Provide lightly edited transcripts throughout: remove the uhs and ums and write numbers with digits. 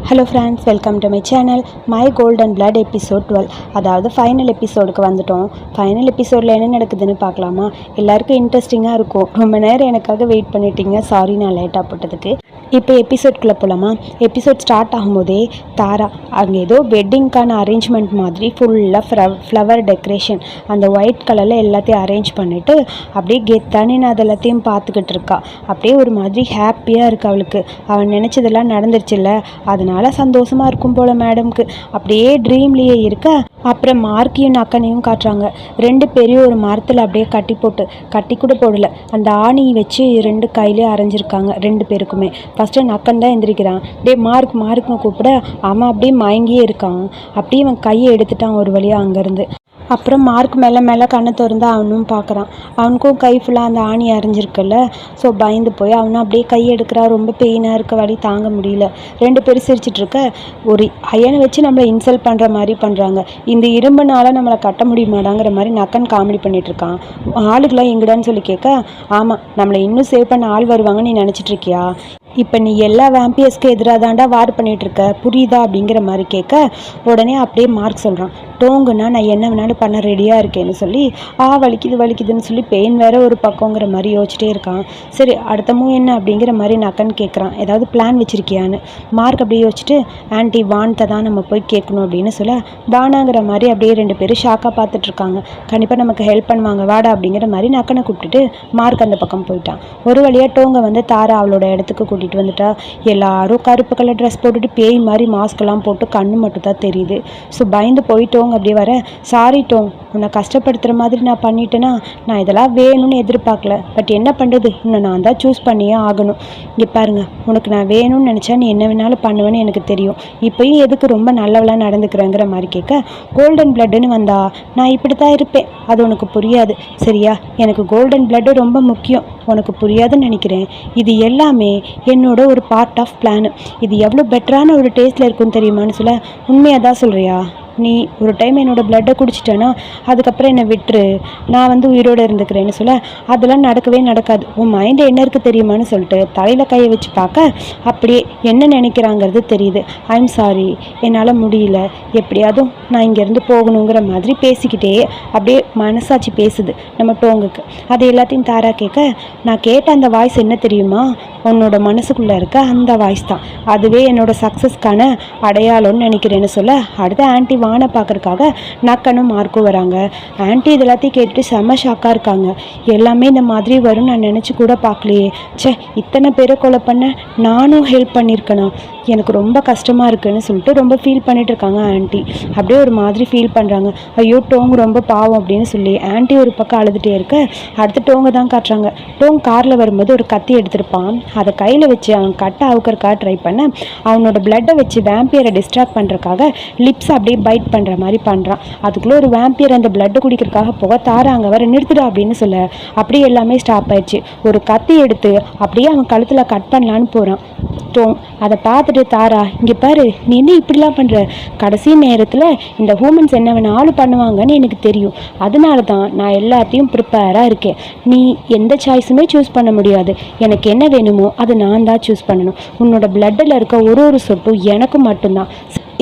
Hello friends, welcome to my channel. My golden blood episode 12, அதாவது final எபிசோடுக்கு வந்துட்டோம். Final எபிசோடில் என்ன நடக்குதுன்னு பார்க்கலாமா? எல்லாருக்கும் இன்ட்ரெஸ்டிங்காக இருக்கும். ரொம்ப நேரம் எனக்காக வெயிட் பண்ணிட்டீங்க, சாரி நான் லேட்டாக போட்டதுக்கு. இப்போ எபிசோட்குள்ளே போகலாமா? எபிசோட் ஸ்டார்ட் ஆகும்போதே தாரா அங்கே ஏதோ வெட்டிங்க்கான அரேஞ்ச்மெண்ட் மாதிரி ஃபுல்லாக ஃப்ளவர் டெக்கரேஷன் அந்த ஒயிட் கலரில் எல்லாத்தையும் அரேஞ்ச் பண்ணிவிட்டு அப்படியே கெத்தானே நான் அது எல்லாத்தையும் பார்த்துக்கிட்டு இருக்கா. அப்படியே ஒரு மாதிரி ஹாப்பியாக இருக்குது அவளுக்கு. அவன் நினச்சதெல்லாம் நடந்துருச்சுல்ல, அதனால் சந்தோஷமாக இருக்கும் போல் மேடம்க்கு. அப்படியே ட்ரீம்லேயே இருக்க அப்புறம் மார்க்கையும் நக்கனையும் காட்டுறாங்க. ரெண்டு பேரையும் ஒரு மரத்தில் அப்படியே கட்டி கூட போடலை, அந்த ஆணியை வச்சு ரெண்டு கையிலே அரைஞ்சிருக்காங்க ரெண்டு பேருக்குமே. ஃபஸ்ட்டு நக்கன் தான் எந்திரிக்கிறான். மார்க்னு கூப்பிட அவன் அப்படியே மயங்கியே இருக்கான். அப்படியே அவன் கையை எடுத்துட்டான் ஒரு வழியாக அங்கேருந்து. அப்புறம் மார்க் மேலே கண்ணை திறந்து அவனும் பார்க்குறான். அவனுக்கும் கை ஃபுல்லாக அந்த ஆணி அரைஞ்சிருக்குல்ல, ஸோ பயந்து போய் அவனும் அப்படியே கை எடுக்கிறா. ரொம்ப பெயினாக இருக்க, வலி தாங்க முடியல. ரெண்டு பேரும் சிரிச்சிட்டு இருக்க ஒரு ஐயனை வச்சு நம்மளை இன்சல்ட் பண்ணுற மாதிரி பண்ணுறாங்க. இந்த இரும்புனால நம்மளை கட்ட முடியுமாடாங்கிற மாதிரி நக்கன் காமெடி பண்ணிட்டு இருக்கான். ஆளுக்கெல்லாம் எங்கடான்னு சொல்லி கேட்க, ஆமாம் நம்மளை இன்னும் சேவ் பண்ண ஆள் வருவாங்கன்னு நீ நினச்சிட்டு இருக்கியா? இப்போ நீ எல்லா வேம்பியர்ஸ்க்கு எதிராக தாண்டா வார் பண்ணிகிட்ருக்க, புரியுதா அப்படிங்கிற மாதிரி கேட்க உடனே அப்படியே மார்க் சொல்கிறான், டோங்குன்னா நான் என்ன வேணாலும் பண்ண ரெடியாக இருக்கேன்னு சொல்லி வலிக்குதுன்னு சொல்லி பெயின் வேற ஒரு பக்கங்கிற மாதிரி யோசிச்சிட்டே இருக்கான். சரி அடுத்தமும் என்ன அப்படிங்கிற மாதிரி நக்கன் கேட்குறான், ஏதாவது பிளான் வச்சுருக்கியான்னு. மார்க் அப்படியே யோசிச்சுட்டு ஆன்ட்டி வான்த்தை தான் நம்ம போய் கேட்கணும் அப்படின்னு சொல்ல வானாங்கிற மாதிரி அப்படியே ரெண்டு பேரும் ஷாக்காக பார்த்துட்ருக்காங்க. கண்டிப்பாக நமக்கு ஹெல்ப் பண்ணுவாங்க வாடா அப்படிங்கிற மாதிரி நக்கனை கூப்பிட்டுட்டு மார்க் அந்த பக்கம் போயிட்டான். ஒரு வழியாக டோங்க வந்து தாரா அவளோட இடத்துக்கு கூட்டிகிட்டு வந்துட்டா. எல்லாரும் கருப்பு கலர் ட்ரெஸ் போட்டுட்டு பேய் மாதிரி மாஸ்க்கெல்லாம் போட்டு கண்ணு மட்டும் தான் தெரியுது. ஸோ பயந்து போயிட்டோங்க அப்படியே வர, சாரி டோங், உன்னை கஷ்டப்படுத்துகிற மாதிரி நான் பண்ணிட்டேன்னா, நான் இதெல்லாம் வேணும்னு எதிர்பார்க்கல, பட் என்ன பண்ணுறது, உன்னை நான் தான் சூஸ் பண்ணியே ஆகணும். இங்கே பாருங்க, உனக்கு நான் வேணும்னு நினச்சா நீ என்ன வேணாலும் பண்ணுவேன்னு எனக்கு தெரியும், இப்போயும் எதுக்கு ரொம்ப நல்லவளாக நடந்துக்கிறேங்கிற மாதிரி கேட்க, கோல்டன் பிளட்டுன்னு வந்தா நான் இப்படி தான் இருப்பேன், அது உனக்கு புரியாது சரியா? எனக்கு கோல்டன் பிளட்டு ரொம்ப முக்கியம், உனக்கு புரியாதுன்னு நினைக்கிறேன். இது எல்லாமே என்னோட ஒரு பார்ட் ஆஃப் பிளானு. இது எவ்வளோ பெட்டரான ஒரு டேஸ்ட்டில் இருக்குன்னு தெரியுமான்னு சொல்ல, உண்மையாக தான் சொல்கிறியா? நீ ஒரு டைம் என்னோடய பிளட்டை குடிச்சிட்டேன்னா அதுக்கப்புறம் என்னை விட்டுரு, நான் வந்து உயிரோடு இருந்துக்கிறேன்னு சொல்ல, அதெல்லாம் நடக்கவே நடக்காது, உன் மைண்டு என்ன இருக்குது தெரியுமான்னு சொல்லிட்டு தலையில் கையை வச்சு பார்க்க அப்படியே என்ன நினைக்கிறாங்கிறது தெரியுது. ஐம் சாரி, என்னால் முடியல, எப்படியாவது நான் இங்கேருந்து போகணுங்கிற மாதிரி பேசிக்கிட்டே அப்படியே மனசாட்சி பேசுது நம்ம டோங்குக்கு. அது எல்லாத்தையும் தாரா கேட்க, நான் கேட்ட அந்த வாய்ஸ் என்ன தெரியுமா? உன்னோட மனசுக்குள்ளே இருக்க அந்த வாய்ஸ் தான், அதுவே என்னோட சக்ஸஸ்க்கான அடையாளம்னு நினைக்கிறேன்னு சொல்ல, அடுத்த ஆன்ட்டி வானை பார்க்கறதுக்காக நக்கனும் மார்க்கும் வராங்க. ஆன்ட்டி இது எல்லாத்தையும் கேட்டுட்டு செம்ம ஷாக்காக இருக்காங்க. எல்லாமே இந்த மாதிரி வரும் நான் நினச்சி கூட பார்க்கலையே, இத்தனை பேரை கொலை பண்ண நானும் ஹெல்ப் பண்ணியிருக்கேனா, எனக்கு ரொம்ப கஷ்டமாக இருக்குன்னு சொல்லிட்டு ரொம்ப ஃபீல் பண்ணிட்டு இருக்காங்க ஆன்ட்டி. அப்படியே ஒரு மாதிரி ஃபீல் பண்ணுறாங்க. ஐயோ டோங் ரொம்ப பாவம் அப்படின்னு சொல்லி ஆன்ட்டி ஒரு பக்கம் அழுதுகிட்டே இருக்க, அடுத்து டோங்க தான் காட்டுறாங்க. டோங் காரில் வரும்போது ஒரு கத்தி எடுத்திருப்பான். அதை கையில் வச்சு அவன் கட்டை அவுக்கறக்காக ட்ரை பண்ண, அவனோட பிளட்டை வச்சு வேம்பியரை டிஸ்ட்ராக்ட் பண்ணுறதுக்காக லிப்ஸ் அப்படியே பைட் பண்ணுற மாதிரி பண்ணுறான். அதுக்குள்ளே ஒரு வேம்பியர் அந்த பிளட்டை குடிக்கிறதுக்காக போக தாரா அங்கே வர நிறுத்துடா அப்படின்னு சொல்ல அப்படியே எல்லாமே ஸ்டாப் ஆயிடுச்சு. ஒரு கத்தி எடுத்து அப்படியே அவன் கழுத்தில் கட் பண்ணலான்னு போகிறான் டோங். அதை பார்த்துட்டு தாரா, இங்கே பாரு நீ என்ன இப்படிலாம் பண்ணுற, கடைசி நேரத்தில் இந்த ஹூமன்ஸ் என்ன வேணாலும் பண்ணுவாங்கன்னு எனக்கு தெரியும், அதனால தான் நான் எல்லாத்தையும் ப்ரிப்பேராக இருக்கேன். நீ எந்த சாய்ஸுமே சூஸ் பண்ண முடியாது, எனக்கு என்ன வேணுமோ அதை நான் தான் சூஸ் பண்ணணும். உன்னோட பிளட்டில் இருக்க ஒரு சொட்டும் எனக்கு மட்டும்தான்.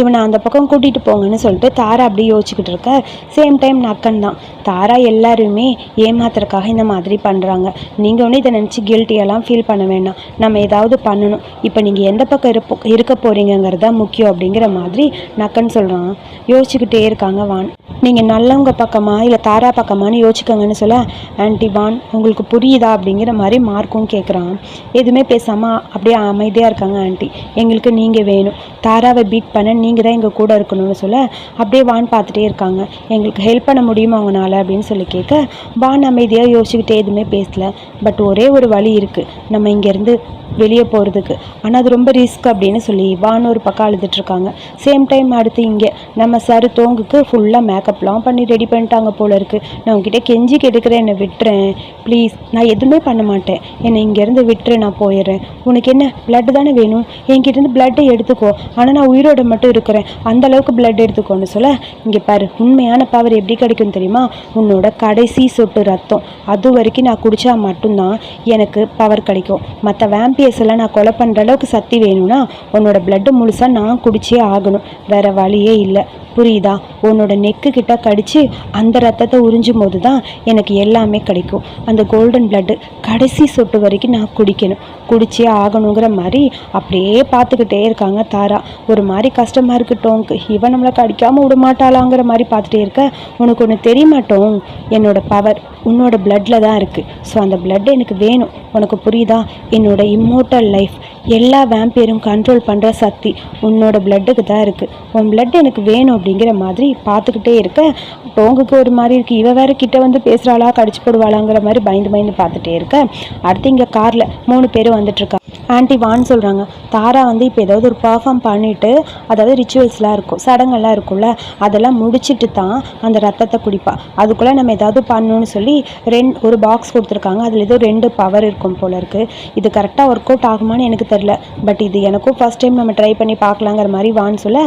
இவனை அந்த பக்கம் கூட்டிகிட்டு போங்கன்னு சொல்லிட்டு தாரா அப்படி யோசிச்சுக்கிட்டு இருக்க, சேம் டைம் நக்கன் தான் தாரா எல்லாருமே ஏமாத்துறதுக்காக இந்த மாதிரி பண்ணுறாங்க. நீங்கள் ஒன்று இதை நினச்சி கில்ட்டியெல்லாம் ஃபீல் பண்ண வேண்டாம், நம்ம ஏதாவது பண்ணணும், இப்போ நீங்கள் எந்த பக்கம் இருக்க போகிறீங்கிறது தான் முக்கியம் அப்படிங்கிற மாதிரி நக்கன் சொல்கிறான். யோசிச்சுக்கிட்டே இருக்காங்க வான். நீங்கள் நல்லவங்க பக்கமா இல்லை தாரா பக்கமானு யோசிக்கங்கன்னு சொல்ல, ஆன்ட்டி வான் உங்களுக்கு புரியுதா அப்படிங்கிற மாதிரி மார்க்கும் கேட்குறான். எதுவுமே பேசாமல் அப்படியே அமைதியாக இருக்காங்க ஆன்ட்டி. எங்களுக்கு நீங்கள் வேணும், தாராவை பீட் பண்ண நீங்கள் தான் எங்கள் கூட இருக்கணும்னு சொல்ல அப்படியே வான் பார்த்துட்டே இருக்காங்க. எங்களுக்கு ஹெல்ப் பண்ண முடியுமா அவங்களால அப்படின்னு சொல்லி கேட்க, வான் அமைதியாக யோசிச்சுக்கிட்டே எதுவுமே பேசலை. பட் ஒரே ஒரு வழி இருக்குது நம்ம இங்கேருந்து வெளியே போகிறதுக்கு, ஆனால் அது ரொம்ப ரிஸ்க் அப்படின்னு சொல்லி வான் ஒரு பக்கம் அழுதுட்ருக்காங்க. சேம் டைம் அடுத்து இங்கே நம்ம சார் டோங்குக்கு ஃபுல்லாக மேக்கப்லாம் பண்ணி ரெடி பண்ணிட்டாங்க போல இருக்குது. நான் உங்ககிட்ட கெஞ்சி கேட்டுக்கிறேன், என்னை விட்டுறேன் ப்ளீஸ், நான் எதுவுமே பண்ண மாட்டேன், என்னை இங்கேருந்து விட்டுரு, நான் போயிடுறேன். உனக்கு என்ன பிளட்டு தானே வேணும், என்கிட்டேருந்து பிளட்டை எடுத்துக்கோ, ஆனால் நான் உயிரோட மட்டும் இருக்கிறேன், அந்த அளவுக்கு பிளட் எடுத்துக்கோன்னு சொல்ல, இங்கே பாரு உண்மையான பவர் எப்படி கிடைக்கும் தெரியுமா, உன்னோட கடைசி சொட்டு ரத்தம் அது வரைக்கும் நான் குடித்தா மட்டும்தான் எனக்கு பவர் கிடைக்கும். மற்ற வேம்பியர்ஸ் எல்லாம் நான் கொலை பண்ணுற அளவுக்கு சக்தி வேணும்னா உன்னோட பிளட்டு முழுசாக நான் குடிச்சே ஆகணும், வேறு வழியே இல்லை, புரியுதா? உன்னோட நெக்கு கிட்ட கடிச்சு அந்த ரத்தத்தை உறிஞ்சும் போது தான் எனக்கு எல்லாமே கிடைக்கும். அந்த கோல்டன் பிளட்டு கடைசி சொட்டு வரைக்கும் நான் குடிக்கணும், குடிச்சே ஆகணுங்கிற மாதிரி அப்படியே பார்த்துக்கிட்டே இருக்காங்க தாரா. ஒரு மாதிரி கஷ்டமாக இருக்கட்டும், இவன் நம்மளை கடிக்காமல் விட மாட்டாளாங்கிற மாதிரி பார்த்துட்டே இருக்க. உனக்கு ஒன்று தெரியமாட்டோம், என்னோட பவர் உன்னோட பிளட்டில் தான் இருக்குது. ஸோ அந்த பிளட் எனக்கு வேணும், உனக்கு புரியுதா? என்னோட இம்மோர்டல் லைஃப் எல்லா வேம்பியரும் கண்ட்ரோல் பண்ணுற சக்தி உன்னோட பிளட்டுக்கு தான் இருக்குது. உன் பிளட் எனக்கு வேணும் அப்படிங்கிற மாதிரி பார்த்துக்கிட்டே இருக்க. டோங்குக்கு ஒரு மாதிரி இருக்குது, இவ வேறு கிட்ட வந்து பேசுகிறாளா கடிச்சு போடுவாளாங்கிற மாதிரி பயந்து பயந்து பார்த்துட்டே இருக்க. அடுத்து இங்கே காரில் 3 பேரும் வந்துட்டுருக்கா. ஆன்ட்டி வான்னு சொல்கிறாங்க. தாரா வந்து இப்போ ஏதாவது ஒரு பர்ஃபார்ம் பண்ணிவிட்டு, அதாவது ரிச்சுவல்ஸ்லாம் இருக்கும், சடங்கெல்லாம் இருக்கும்ல, அதெல்லாம் முடிச்சுட்டு தான் அந்த ரத்தத்தை குடிப்பா. அதுக்குள்ளே நம்ம ஏதாவது பண்ணணும்னு சொல்லி ஒரு பாக்ஸ் கொடுத்துருக்காங்க. அதில் ஏதோ 2 பவர் இருக்கும் போல இருக்குது. இது கரெக்டாக ஒர்க் அவுட் ஆகுமான்னு எனக்கு தெரியல, பட் இது எனக்கும் ஃபஸ்ட் டைம் நம்ம ட்ரை பண்ணி பார்க்கலாங்கிற மாதிரி வான்னு சொல்ல,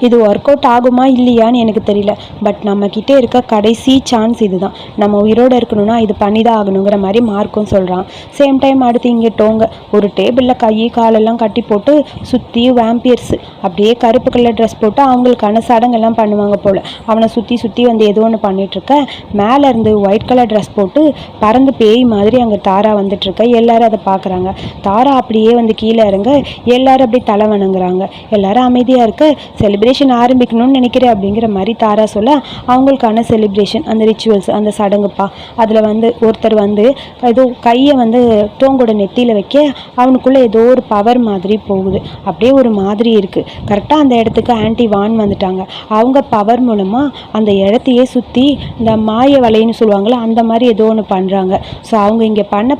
இது ஒர்க் அவுட் ஆகுமா இல்லையான்னு எனக்கு தெரியல, பட் நம்மக்கிட்டே இருக்க கடைசி சான்ஸ் இது தான், நம்ம உயிரோடு இருக்கணும்னா இது பண்ணி தான் ஆகணுங்கிற மாதிரி மார்க்கும் சொல்கிறான். சேம் டைம் அடுத்து இங்கே டோங்க ஒரு டேபிளில் கை காலெல்லாம் கட்டி போட்டு சுற்றி வேம்பியர்ஸ் அப்படியே கருப்பு கலர் ட்ரெஸ் போட்டு அவங்களுக்கான சடங்கெல்லாம் பண்ணுவாங்க போல். அவனை சுற்றி சுற்றி வந்து ஏதோ ஒன்று பண்ணிகிட்ருக்க. மேலே இருந்து ஒயிட் கலர் ட்ரெஸ் போட்டு பறந்து பேய் மாதிரி அங்கே தாரா வந்துட்டுருக்க. எல்லோரும் அதை பார்க்குறாங்க. தாரா அப்படியே வந்து கீழே இறங்க, எல்லோரும் அப்படியே தலை வணங்குறாங்க. எல்லோரும் அமைதியாக இருக்க. செலிப்ரேஷன் ஆரம்பிக்கணும்னு நினைக்கிறேன் அப்படிங்கிற மாதிரி தாரா சொல்ல, அவங்களுக்கான செலிப்ரேஷன் அந்த ரிச்சுவல்ஸ் அந்த சடங்குப்பா. அதில் வந்து ஒருத்தர் வந்து ஏதோ கையை வந்து டோங்கோட நெத்தியில் வைக்க அவனுக்குள்ளே ஏதோ ஒரு பவர் மாதிரி போகுது, அப்படியே ஒரு மாதிரி இருக்குது. கரெக்டாக அந்த இடத்துக்கு ஆன்ட்டி வான் வந்துட்டாங்க. அவங்க பவர் மூலமாக அந்த இடத்தையே சுற்றி இந்த மாய வலைன்னு சொல்லுவாங்களே அந்த மாதிரி ஏதோ ஒன்று பண்ணுறாங்க. ஸோ அவங்க இங்கே பண்ண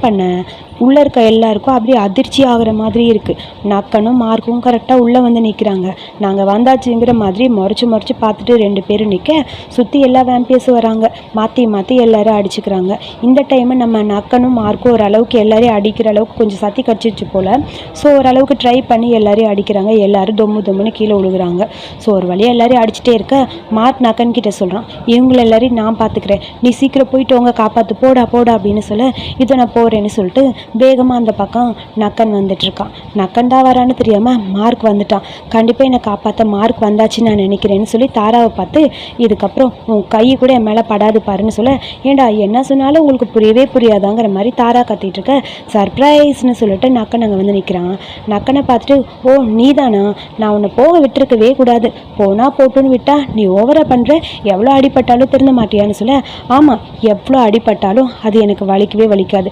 உள்ளே இருக்க எல்லாருக்கும் அப்படியே அதிர்ச்சி ஆகிற மாதிரி இருக்குது. நக்கனும் மார்க்கும் கரெக்டாக உள்ளே வந்து நிற்கிறாங்க. நாங்கள் வந்தாச்சுங்கிற மாதிரி முறைச்சி பார்த்துட்டு 2 பேரும் நிற்க, சுற்றி எல்லா வேம்பியர்ஸும் வராங்க. மாற்றி எல்லோரும் அடிச்சுக்கிறாங்க. இந்த டைமு நம்ம நக்கனும் மார்க்கும் ஓரளவுக்கு எல்லோரையும் அடிக்கிற அளவுக்கு கொஞ்சம் சத்தி கடிச்சிச்சு போல். ஸோ ஓரளவுக்கு ட்ரை பண்ணி எல்லோரையும் அடிக்கிறாங்க. எல்லோரும் தொம்முன்னு கீழே விழுகிறாங்க. ஸோ ஒரு வழியாக எல்லோரையும் அடிச்சுட்டே இருக்க, மார்க் நக்கன் கிட்ட சொல்கிறான், இவங்கள எல்லாரையும் நான் பார்த்துக்கிறேன், நீ சீக்கிரம் போயிட்டு உங்க காப்பாற்று, போடா அப்படின்னு சொல்ல, இதை நான் போகிறேன்னு சொல்லிட்டு வேகமாக அந்த பக்கம் நக்கன் வந்துட்டுருக்கான். நக்கன் தான் வரான்னு தெரியாமல் மார்க் வந்துட்டான். கண்டிப்பாக என்னை காப்பாற்ற மார்க் வந்தாச்சுன்னு நான் நினைக்கிறேன்னு சொல்லி தாராவை பார்த்து, இதுக்கப்புறம் உன் கை கூட என் மேலே படாது பாருன்னு சொல்ல, ஏண்டா என்ன சொன்னாலும் உங்களுக்கு புரியவே புரியாதாங்கிற மாதிரி தாரா கத்திட்டு இருக்க. சர்ப்ரைஸ்ன்னு சொல்லிட்டு நக்கன் அங்கே வந்து நிற்கிறான். நக்கனை பார்த்துட்டு, ஓ நீதானா, நான் உன்னை போக விட்டுருக்கவே கூடாது, போனால் போட்டுன்னு விட்டா நீ ஓவராக பண்ணுற, எவ்வளோ அடிப்பட்டாலும் திருந்த மாட்டியான்னு சொல்ல, ஆமாம் எவ்வளோ அடிப்பட்டாலும் அது எனக்கு வலிக்கவே வலிக்காது,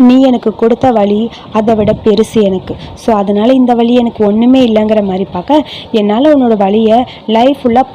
நீ எனக்கு கொடுத்த வழி அதை விட பெருசு எனக்கு. ஸோ அதனால் இந்த வழி எனக்கு ஒன்றுமே இல்லைங்கிற மாதிரி பார்க்க, என்னால் உன்னோட வழியை லைஃப் ஃபுல்லாக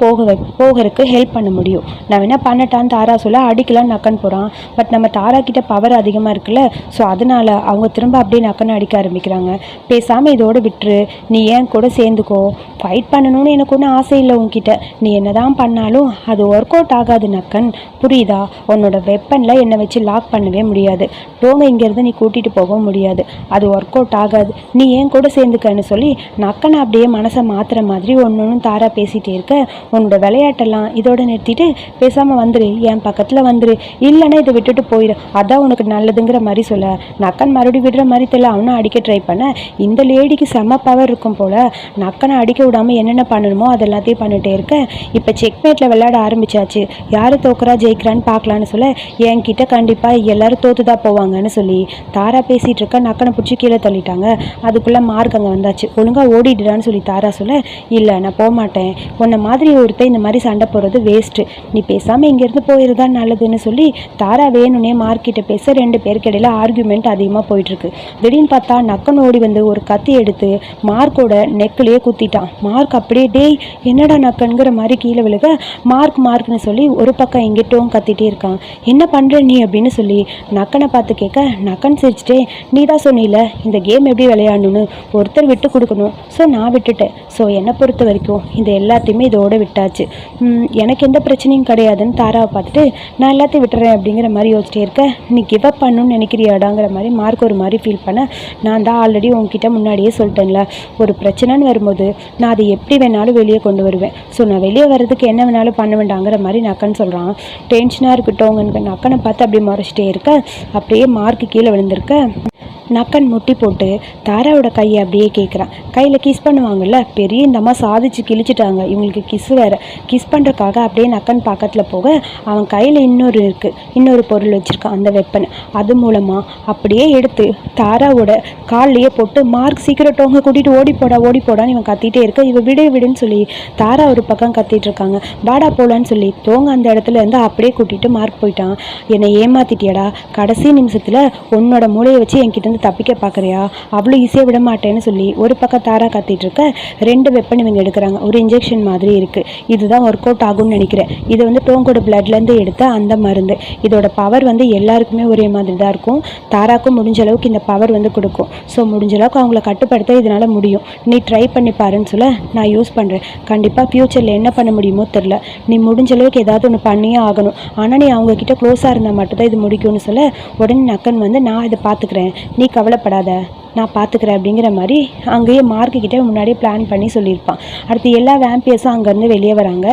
போகிறதுக்கு ஹெல்ப் பண்ண முடியும், நான் என்ன பண்ணட்டான்னு தாரா சொல்ல, அடிக்கலாம் நக்கன் போகிறான். பட் நம்ம தாரா கிட்ட பவர் அதிகமாக இருக்குல்ல, ஸோ அதனால் அவங்க திரும்ப அப்படியே நக்கனை அடிக்க ஆரம்பிக்கிறாங்க. பேசாமல் இதோடு விட்டுரு, நீ ஏன் கூட சேர்ந்துக்கோ, ஃபைட் பண்ணணும்னு எனக்கு ஒன்றும் ஆசை இல்லை உன்கிட்ட, நீ என்ன தான் பண்ணாலும் அது ஒர்க் அவுட் ஆகாது நக்கன், புரியுதா? உன்னோட வெப்பனில் என்னை வச்சு லாக் பண்ணவே முடியாது, டோங்க இங்கே நீ கூட்டிகிட்டு போக முடியாது, அது ஒர்க் அவுட் ஆகாது, நீ ஏன் கூட சேர்ந்துக்கன்னு சொல்லி நக்கனை அப்படியே மனசை மாற்றுற மாதிரி ஒன்று தாரா பேசிகிட்டே இருக்க. உன்னோட விளையாட்டெல்லாம் இதோட நிறுத்திட்டு பேசாமல் வந்துரு, என் பக்கத்தில் வந்துரு, இல்லைன்னா இதை விட்டுட்டு போயிடு, அதான் உனக்கு நல்லதுங்கிற மாதிரி சொல்ல, நக்கன் மறுபடியும் விடுற மாதிரி தெரியல. அவனும் அடிக்க ட்ரை பண்ண, இந்த லேடிக்கு செம்ம பவர் இருக்கும் போல், நக்கனை அடிக்க விடாமல் என்னென்ன பண்ணணுமோ அதெல்லாத்தையும் பண்ணிகிட்டே இருக்க. இப்போ செக்மேட்டில் விளையாட ஆரம்பிச்சாச்சு, யார் தோக்குறா ஜெயிக்கிறான்னு பார்க்கலான்னு சொல்ல, என்கிட்ட கண்டிப்பாக எல்லோரும் தோற்று தான் போவாங்கன்னு சொல்லி தாரா பேசிகிட்டு இருக்க. நக்கனை பிடிச்சி கீழே தள்ளிட்டாங்க. அதுக்குள்ளே மார்க் அங்கே வந்தாச்சு. ஒழுங்காக ஓடிடுறான்னு சொல்லி தாரா சொல்ல, இல்லை நான் போக மாட்டேன், உன்னை மாதிரி ஒருத்தர் இந்த மாதிரி சண்டை போடுறது வேஸ்ட்டு, நீ பேசாமல் இங்கேருந்து போயிடுறதா நல்லதுன்னு சொல்லி தாரா வேணும்னே மார்க்கிட்ட பேச 2 பேருக்கு இடையில ஆர்கியூமெண்ட் அதிகமாக போயிட்டுருக்கு. திடீர்னு பார்த்தா நக்கன் ஓடி வந்து ஒரு கத்தி எடுத்து மார்க்கோட நெக்கிலேயே குத்திட்டான். மார்க் அப்படியே டேய் என்னடா நக்கன்கிற மாதிரி கீழே விழுக, மார்க்னு சொல்லி ஒரு பக்கம் எங்கிட்டும் கத்திட்டே இருக்கான். என்ன பண்ணுற நீ அப்படின்னு சொல்லி நக்கனை பார்த்து கேட்க, நக்கன் சிரிச்சிட்டே, நீ தான் சொன்னில இந்த கேம் எப்படி விளையாடணும்னு, ஒருத்தர் விட்டு கொடுக்கணும், ஸோ நான் விட்டுட்டேன். ஸோ என்னை பொறுத்த வரைக்கும் இந்த எல்லாத்தையுமே இதோட விட்டாச்சு. எனக்கு எந்த பிரச்சனையும் கிடையாதுன்னு தாராவை பார்த்துட்டு, நான் எல்லாத்தையும் விட்டுறேன் அப்படிங்கிற மாதிரி யோசிச்சிட்டே இருக்கேன். நீ கிவ் அப் பண்ணணும்னு நினைக்கிறியாடாங்கிற மாதிரி மார்க் ஒரு மாதிரி ஃபீல் பண்ண, நான் தான் ஆல்ரெடி உங்ககிட்ட முன்னாடியே சொல்லிட்டேன்ல, ஒரு பிரச்சனைன்னு வரும்போது நான் அதை எப்படி வேணாலும் வெளியே கொண்டு வருவேன். ஸோ நான் வெளியே வர்றதுக்கு என்ன வேணாலும் பண்ண வேண்டாங்கிற மாதிரி நக்கன் சொல்கிறான். டென்ஷனாக இருக்கட்டும் நக்கனை பார்த்து அப்படியே முறைச்சிட்டே இருக்க, அப்படியே மார்க்கு கீழே விழுந்திருக்க. நக்கன் முட்டி போட்டு தாராவோட கையை அப்படியே கேட்குறான். கையில் கிஸ் பண்ணுவாங்கள்ல, பெரிய இந்த அம்மா சாதிச்சு கிழிச்சிட்டாங்க, இவங்களுக்கு கிஸ் வேறு. கிஸ் பண்ணுறக்காக அப்படியே நக்கன் பக்கத்தில் போக, அவன் கையில் இன்னொரு பொருள் வச்சுருக்கான், அந்த வெப்பன். அது மூலமாக அப்படியே எடுத்து தாராவோட கால்லையே போட்டு, மார்க் சீக்கிரம் டோங்க கூட்டிகிட்டு ஓடி போடான்னு இவன் கத்திகிட்டே இருக்க, இவன் விடுன்னு சொல்லி தாரா ஒரு பக்கம் கத்திட்டு இருக்காங்க. பாடா போலான்னு சொல்லி டோங்க அந்த இடத்துல இருந்து அப்படியே கூட்டிகிட்டு மார்க் போயிட்டான். என்னை ஏமாத்திட்டியடா, கடைசி நிமிஷத்தில் உன்னோட மூளையை வச்சு என்கிட்ட தப்பிக்க பார்க்குறியா, அவ்வளோ ஈஸியாக விட மாட்டேன்னு சொல்லி ஒரு பக்கம் தாரா கத்திட்டு இருக்க, 2 வெப்பன் இவங்க எடுக்கிறாங்க. ஒரு இன்ஜெக்ஷன் மாதிரி இருக்குது, இதுதான் ஒர்க் அவுட் ஆகும்னு நினைக்கிறேன். இது வந்து டோங்கோட பிளட்லேருந்து எடுத்த அந்த மருந்து. இதோட பவர் வந்து எல்லாருக்குமே ஒரே மாதிரி தான் இருக்கும். தாராக்கும் முடிஞ்ச அளவுக்கு இந்த பவர் வந்து கொடுக்கும். ஸோ முடிஞ்ச அளவுக்கு அவங்கள கட்டுப்படுத்த இதனால் முடியும். நீ ட்ரை பண்ணி பாருன்னு சொல்ல, நான் யூஸ் பண்ணுறேன். கண்டிப்பாக ஃப்யூச்சரில் என்ன பண்ண முடியுமோ தெரில, நீ முடிஞ்ச அளவுக்கு ஏதாவது ஒன்று பண்ணியே ஆகணும். ஆனால் நீ அவங்கக்கிட்ட க்ளோஸாக இருந்தால் மட்டும்தான் இது முடிக்கும்னு சொல்ல, உடனே நக்கன் வந்து, நான் இதை பார்த்துக்கிறேன், நீ கவலைப்படாத, நான் பார்த்துக்கிறேன் அப்படிங்கிற மாதிரி அங்கேயே மார்க்குக்கிட்டே முன்னாடியே பிளான் பண்ணி சொல்லியிருப்பான். அடுத்து எல்லா வேம்பியர்ஸும் அங்கேருந்து வெளியே வராங்க.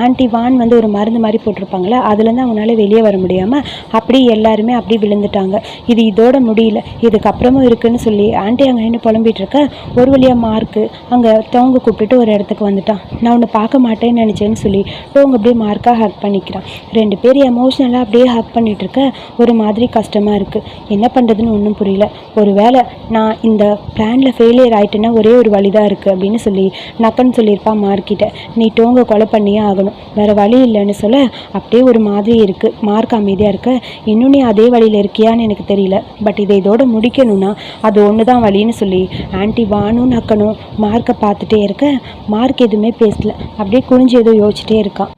ஆன்டி வான் வந்து ஒரு மருந்து மாதிரி போட்டிருப்பாங்களே, அதுலேருந்து அவங்களால வெளியே வர முடியாமல் அப்படியே எல்லாருமே அப்படி விழுந்துட்டாங்க. இது இதோட முடியல, இதுக்கப்புறமும் இருக்குதுன்னு சொல்லி ஆன்டி அங்கே நின்று புலம்பிகிட்டு இருக்க, ஒரு வழியாக மார்க்கு அங்கே டோங்க கூப்பிட்டுட்டு ஒரு இடத்துக்கு வந்துட்டான். நான் உன்னை பார்க்க மாட்டேன்னு நினச்சேன்னு சொல்லி டோங்க அப்படியே மார்க்காக ஹக் பண்ணிக்கிறான். 2 பேர் எமோஷ்னலாக அப்படியே ஹக் பண்ணிகிட்டு இருக்க, ஒரு மாதிரி கஷ்டமாக இருக்குது. என்ன பண்ணுறதுன்னு ஒன்றும் புரியல. ஒரு வேளை நான் இந்த பிளானில் ஃபெயிலியர் ஆகிட்டேன்னா ஒரே ஒரு வழி தான் இருக்குது அப்படின்னு சொல்லி நக்கன் சொல்லியிருப்பான் மார்க்கிட்ட. நீ டோங்க கொலை பண்ணியே ஆகணும், வேறு வழி இல்லைன்னு சொல்ல, அப்படியே ஒரு மாதிரி இருக்குது. மார்க் அமைதியாக இருக்க, இன்னும் நீ அதே வழியில் இருக்கியான்னு எனக்கு தெரியல, பட் இதை இதோட முடிக்கணும்னா அது ஒன்று தான் வழின்னு சொல்லி ஆன்டி வானும் நக்கனும் மார்க்கை பார்த்துட்டே இருக்க, மார்க் எதுவுமே பேசல, அப்படியே குனிஞ்சு ஏதோ யோசிச்சுட்டே இருக்கான்.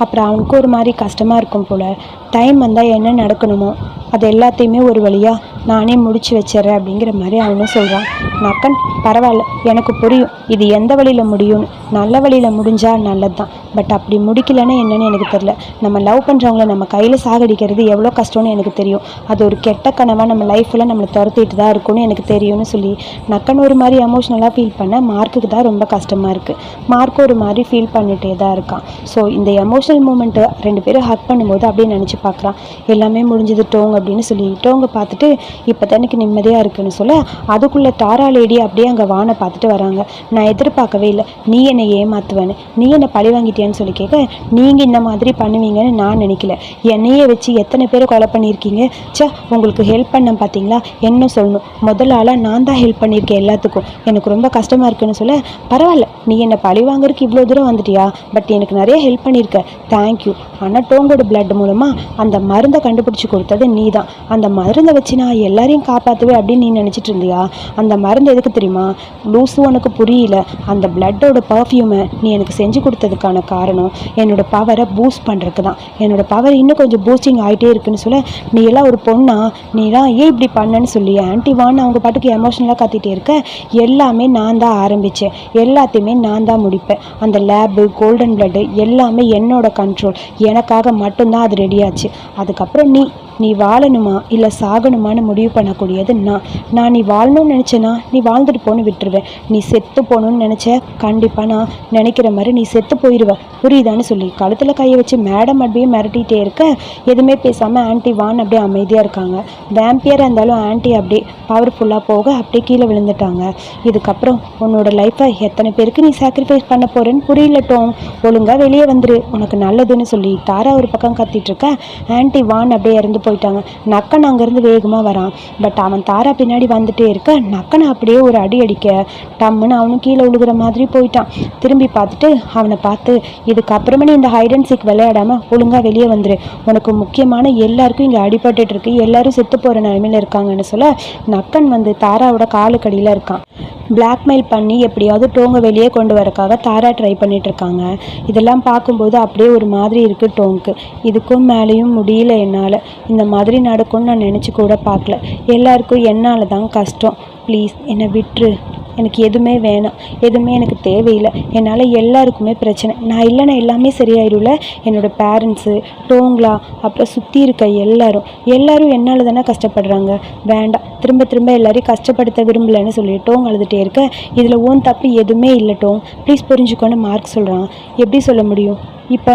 அப்புறம் அவனுக்கு ஒரு மாதிரி கஷ்டமாக இருக்கும் போல். டைம் வந்தால் என்ன நடக்கணுமோ அது எல்லாத்தையுமே ஒரு வழியாக நானே முடிச்சு வச்சிட்றேன் அப்படிங்கிற மாதிரி அவனும் சொல்கிறான். நக்கன், பரவாயில்ல, எனக்கு புரியும் இது எந்த வழியில் முடியும்னு. நல்ல வழியில் முடிஞ்சால் நல்லது தான், பட் அப்படி முடிக்கலன்னா என்னன்னு எனக்கு தெரில. நம்ம லவ் பண்ணுறவங்கள நம்ம கையில் சாகடிக்கிறது எவ்வளோ கஷ்டம்னு எனக்கு தெரியும். அது ஒரு கெட்ட கனவாக நம்ம லைஃப்பில் நம்மளை துரத்திட்டு தான் இருக்கும்னு எனக்கு தெரியும்னு சொல்லி நக்கன் ஒரு மாதிரி எமோஷ்னலாக ஃபீல் பண்ண, மார்க்குக்கு தான் ரொம்ப கஷ்டமாக இருக்குது. மார்க் ஒரு மாதிரி ஃபீல் பண்ணிகிட்டே தான் இருக்கான். ஸோ இந்த எமோஷனல் மூமெண்ட்டு 2 பேரும் ஹக் பண்ணும்போது அப்படியே நினச்சி பார்க்குறான். எல்லாமே முடிஞ்சது டோங்க அப்படின்னு சொல்லி டோங்க பார்த்துட்டு, இப்போ தான் எனக்கு நிம்மதியாக இருக்குன்னு சொல்ல, அதுக்குள்ளே தாரா லேடி அப்படியே அங்கே வானை பார்த்துட்டு வராங்க. நான் எதிர்பார்க்கவே இல்லை நீ என்னை ஏமாத்துவேன்னு, நீ என்னை பழி வாங்கிட்டேன்னு சொல்லி கேட்க, நீங்கள் இந்த மாதிரி பண்ணுவீங்கன்னு நான் நினைக்கல, என்னையே வச்சு எத்தனை பேரை கொலை பண்ணியிருக்கீங்க, உங்களுக்கு ஹெல்ப் பண்ண பார்த்தீங்களா, என்ன சொல்லணும், முதல் ஆளாக நான் தான் ஹெல்ப் பண்ணியிருக்கேன் எல்லாத்துக்கும், எனக்கு ரொம்ப கஷ்டமாக இருக்குன்னு சொல்ல, பரவாயில்ல நீ என்னை பழி வாங்குறதுக்கு இவ்வளோ தூரம் வந்துட்டியா, பட் எனக்கு நிறைய ஹெல்ப் பண்ணியிருக்க, தேங்க்யூ. ஆனால் டோங்கோட பிளட் மூலமாக அந்த மருந்தை கண்டுபிடிச்சி கொடுத்தது நீ தான். அந்த மருந்தை வச்சு நான் எல்லாரையும் காப்பாற்றுவேன் அப்படின்னு நீ நினச்சிட்டு இருந்தியா? அந்த மருந்து எதுக்கு தெரியுமா? லூஸு, உனக்கு புரியல. அந்த பிளட்டோட பர்ஃப்யூமை நீ எனக்கு செஞ்சு கொடுத்ததுக்கான காரணம் என்னோட பவரை பூஸ்ட் பண்ணுறதுக்கு தான். என்னோட பவர் இன்னும் கொஞ்சம் பூஸ்டிங் ஆகிட்டே இருக்குன்னு சொல்ல, நீ எல்லாம் ஒரு பொண்ணா, நீலாம் ஏன் இப்படி பண்ணன்னு சொல்லி ஆன்டி வான் அவங்க பாட்டுக்கு எமோஷனலாக கத்திட்டே இருக்க, எல்லாமே நான் தான் ஆரம்பித்தேன், எல்லாத்தையுமே நான் தான் முடிப்பேன். அந்த லேபு, கோல்டன் பிளட்டு எல்லாமே என்னோட கண்ட்ரோல், எனக்காக மட்டும்தான் அது ரெடியாச்சு. அதுக்கப்புறம் நீ வாழணுமா இல்லை சாகணுமான்னு முடிவு பண்ணக்கூடியது நான் நீ வாழணும்னு நினச்சேன்னா நீ வாழ்ந்துட்டு போன்னு விட்டுருவேன். நீ செத்து போகணுன்னு நினச்ச, கண்டிப்பாக நான் நினைக்கிற மாதிரி நீ செத்து போயிடுவ, புரியுதான்னு சொல்லி கழுத்தில் கையை வச்சு மேடம் அப்படியே மிரட்டிகிட்டே இருக்க, எதுவுமே பேசாமல் ஆன்டி வான் அப்படியே அமைதியாக இருக்காங்க. வேம்பியராக இருந்தாலும் ஆன்டி அப்படியே பவர்ஃபுல்லாக போக அப்படியே கீழே விழுந்துட்டாங்க. இதுக்கப்புறம் உன்னோட லைஃப்பை எத்தனை பேருக்கு நீ சாக்ரிஃபைஸ் பண்ண போகிறேன்னு புரியலட்டும், ஒழுங்காக வெளியே வந்துரு, உனக்கு நல்லதுன்னு சொல்லி தாரா ஒரு பக்கம் கத்திட்டு இருக்க, ஆன்டி வான் அப்படியே இறந்து போயிட்டாங்க. நக்கன் அங்கேருந்து வேகமாக வரான், பட் அவன் தாரா பின்னாடி வந்துட்டே இருக்க, நக்கனை அப்படியே ஒரு அடி அடிக்க டம்முன்னு அவனும் கீழே விழுகிற மாதிரி போயிட்டான். திரும்பி பார்த்துட்டு அவனை பார்த்து, இதுக்கப்புறமா நீ இந்த ஹைட் அண்ட் சீக் விளையாடாமல் ஒழுங்காக வெளியே வந்துரு, உனக்கு முக்கியமான எல்லாருக்கும் இங்கே அடிபட்டுட்டு இருக்கு, எல்லாரும் செத்து போகிற நிலைமையில் இருக்காங்கன்னு சொல்ல, நக்கன் வந்து தாராவோட காலுக்கடியில் இருக்கான். பிளாக்மெயில் பண்ணி எப்படியாவது டோங்கை வெளியே கொண்டு வரக்காக தாரா ட்ரை பண்ணிகிட்ருக்காங்க. இதெல்லாம் பார்க்கும்போது அப்படியே ஒரு மாதிரி இருக்குது டோங்க்கு. இதுக்கும் மேலேயும் முடியல என்னால். இந்த மாதிரி நடக்கும்னு நான் நினச்சி கூட பார்க்கல. எல்லாருக்கும் என்னால் தான் கஷ்டம். ப்ளீஸ் என்னை விட்டுரு. எனக்கு எதுவுமே வேணாம், எதுவுமே எனக்கு தேவையில்லை. என்னால் எல்லாருக்குமே பிரச்சனை. நான் இல்லைன்னா எல்லாமே சரியாயிடும்ல. என்னோடய பேரண்ட்ஸு, டோங்லா, அப்புறம் சுற்றி இருக்க எல்லாரும் என்னால் தானே கஷ்டப்படுறாங்க. வேண்டாம், திரும்ப திரும்ப எல்லாரையும் கஷ்டப்படுத்த விரும்பலைன்னு சொல்லி டோங் அழுதுகிட்டே இருக்க, இதில் ஓன் தப்பு எதுவுமே இல்லை டோங், ப்ளீஸ் புரிஞ்சுக்கோன்னு மார்க் சொல்கிறான். எப்படி சொல்ல முடியும்? இப்போ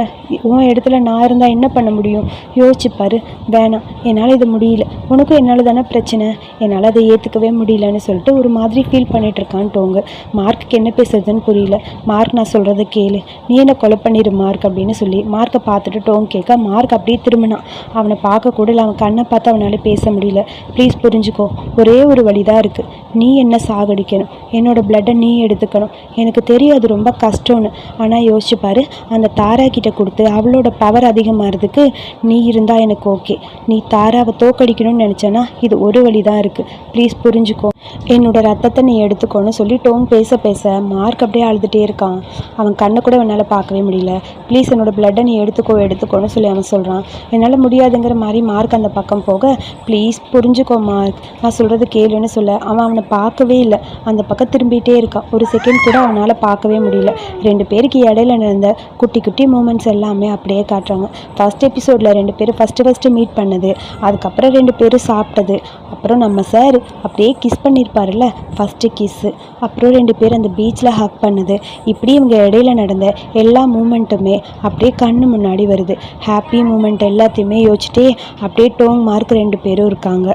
உன் இடத்துல நான் இருந்தால் என்ன பண்ண முடியும்? யோசிச்சுப்பாரு. வேணாம், என்னால் இது முடியல. உனக்கும் என்னால் தானே பிரச்சனை. என்னால் அதை ஏற்றுக்கவே முடியலன்னு சொல்லிட்டு ஒரு மாதிரி ஃபீல் பண்ணிகிட்ருக்கான் டோங்கு. மார்க்குக்கு என்ன பேசுறதுன்னு புரியல. மார்க், நான் சொல்கிறத கேளு, நீ என்ன கொலை பண்ணிடு மார்க் அப்படின்னு சொல்லி மார்க்கை பார்த்துட்டு டோங் கேட்க, மார்க் அப்படியே திரும்பினான். அவனை பார்க்க கூட இல்லை. அவன் கண்ணை பார்த்து அவனால் பேச முடியல. ப்ளீஸ் புரிஞ்சுக்கோ, ஒரே ஒரு வழி தான் இருக்குது. நீ என்ன சாகடிக்கணும், என்னோடய பிளட்டை நீ எடுத்துக்கணும். எனக்கு தெரியும் அது ரொம்ப கஷ்டம்னு. ஆனால் யோசிச்சுப்பாரு, அந்த தாரா கிட்ட கொடுத்து அவளோட பவர் அதிகமாகிறதுக்கு நீ இருந்தால் எனக்கு ஓகே. நீ தாராவை தோக்கடிக்கணும்னு நினச்சேன்னா இது ஒரு வழி தான் இருக்குது. ப்ளீஸ் புரிஞ்சுக்கோ, என்னோட ரத்தத்தை நீ எடுத்துக்கோன்னு சொல்லி டோங் பேச மார்க் அப்படியே அழுதுகிட்டே இருக்கான். அவன் கண்ணை கூட அவனால் பார்க்கவே முடியல. ப்ளீஸ் என்னோடய பிளட்டை நீ எடுத்துக்கோன்னு சொல்லி அவன் சொல்கிறான். என்னால் முடியாதுங்கிற மாதிரி மார்க் அந்த பக்கம் போக, ப்ளீஸ் புரிஞ்சுக்கோ மார்க், நான் சொல்கிறது கேளுன்னு சொல்ல அவனை பார்க்கவே இல்லை. அந்த பக்கம் திரும்பிகிட்டே இருக்கான். ஒரு செகண்ட் கூட அவனால் பார்க்கவே முடியல. ரெண்டு பேருக்கு இடையில நடந்த குட்டி குட்டி மூமெண்ட்ஸ் எல்லாமே அப்படியே காட்டுறாங்க. ஃபர்ஸ்ட் எபிசோடில் ரெண்டு பேரும் ஃபஸ்ட்டு மீட் பண்ணது, அதுக்கப்புறம் ரெண்டு பேரும் சாப்பிட்டது, அப்புறம் நம்ம சார் அப்படியே கிஸ் பண்ணியிருப்பார்ல ஃபஸ்ட்டு கிஸ்ஸு, அப்புறம் ரெண்டு பேரும் அந்த பீச்சில் ஹக் பண்ணது, இப்படி இவங்க இடையில நடந்த எல்லா மூமெண்ட்டுமே அப்படியே கண்ணு முன்னாடி வருது. ஹாப்பி மூமெண்ட் எல்லாத்தையுமே யோசிச்சுட்டே அப்படியே டோங் மார்க் ரெண்டு பேரும் இருக்காங்க.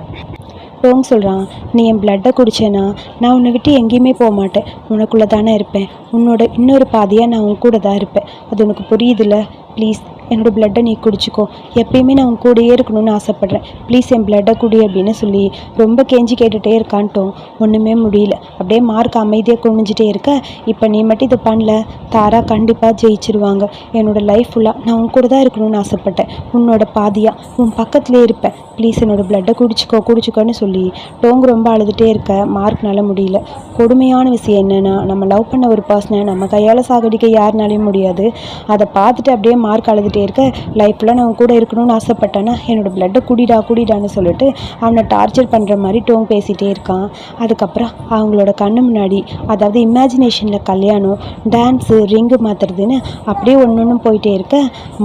டோங் சொல்கிறான், நீ என் பிளட்டை குடிச்சேன்னா நான் உன்னை விட்டு எங்கேயுமே போக மாட்டேன், உனக்குள்ளே தானே இருப்பேன். உன்னோட இன்னொரு பாதியாக நான் உன் கூட தான் இருப்பேன். அது உனக்கு புரியுதுல்ல? ப்ளீஸ் என்னோடய பிளட்டை நீ குடிச்சிக்கோ. எப்பயுமே நான் உன் கூடயே இருக்கணும்னு ஆசைப்பட்றேன். ப்ளீஸ் என் பிளட்டை குடி அப்படின்னு சொல்லி ரொம்ப கெஞ்சி கேட்டுகிட்டே இருக்கான்ட்டோம். ஒன்றுமே முடியல. அப்படியே மார்க் அமைதியாக குனிஞ்சிட்டே இருக்க, இப்போ நீ மட்டும் இது பண்ணல, தாரா கண்டிப்பாக ஜெயிச்சிருவாங்க. என்னோடய லைஃப் ஃபுல்லாக நான் உன் கூட தான் இருக்கணும்னு ஆசைப்பட்டேன். உன்னோட பாதியாக உன் பக்கத்துலேயே இருப்பேன். ப்ளீஸ் என்னோடய பிளட்டை குடிச்சிக்கோன்னு சொல்லி டோங் ரொம்ப அழுதுகிட்டே இருக்க மார்க்னால முடியல. கொடுமையான விஷயம் என்னென்னா, நம்ம லவ் பண்ண ஒரு பர்சனை நம்ம கையால் சாகடிக்க யாருனாலையும் முடியாது. அதை பார்த்துட்டு அப்படியே மார்க் அழுதுகிட்டே இருக்க, லைஃப்பில் நான் கூட இருக்கணும்னு ஆசைப்பட்டேன்னா என்னோடய பிளட்டை குடிடான்னு சொல்லிட்டு அவனை டார்ச்சர் பண்ணுற மாதிரி டோங் பேசிகிட்டே இருக்கான். அதுக்கப்புறம் அவங்களோட கண்ணு முன்னாடி, அதாவது இமேஜினேஷனில் கல்யாணம், டான்ஸு, ரிங்கு மாற்றுறதுன்னு அப்படியே ஒன்று போயிட்டே இருக்க,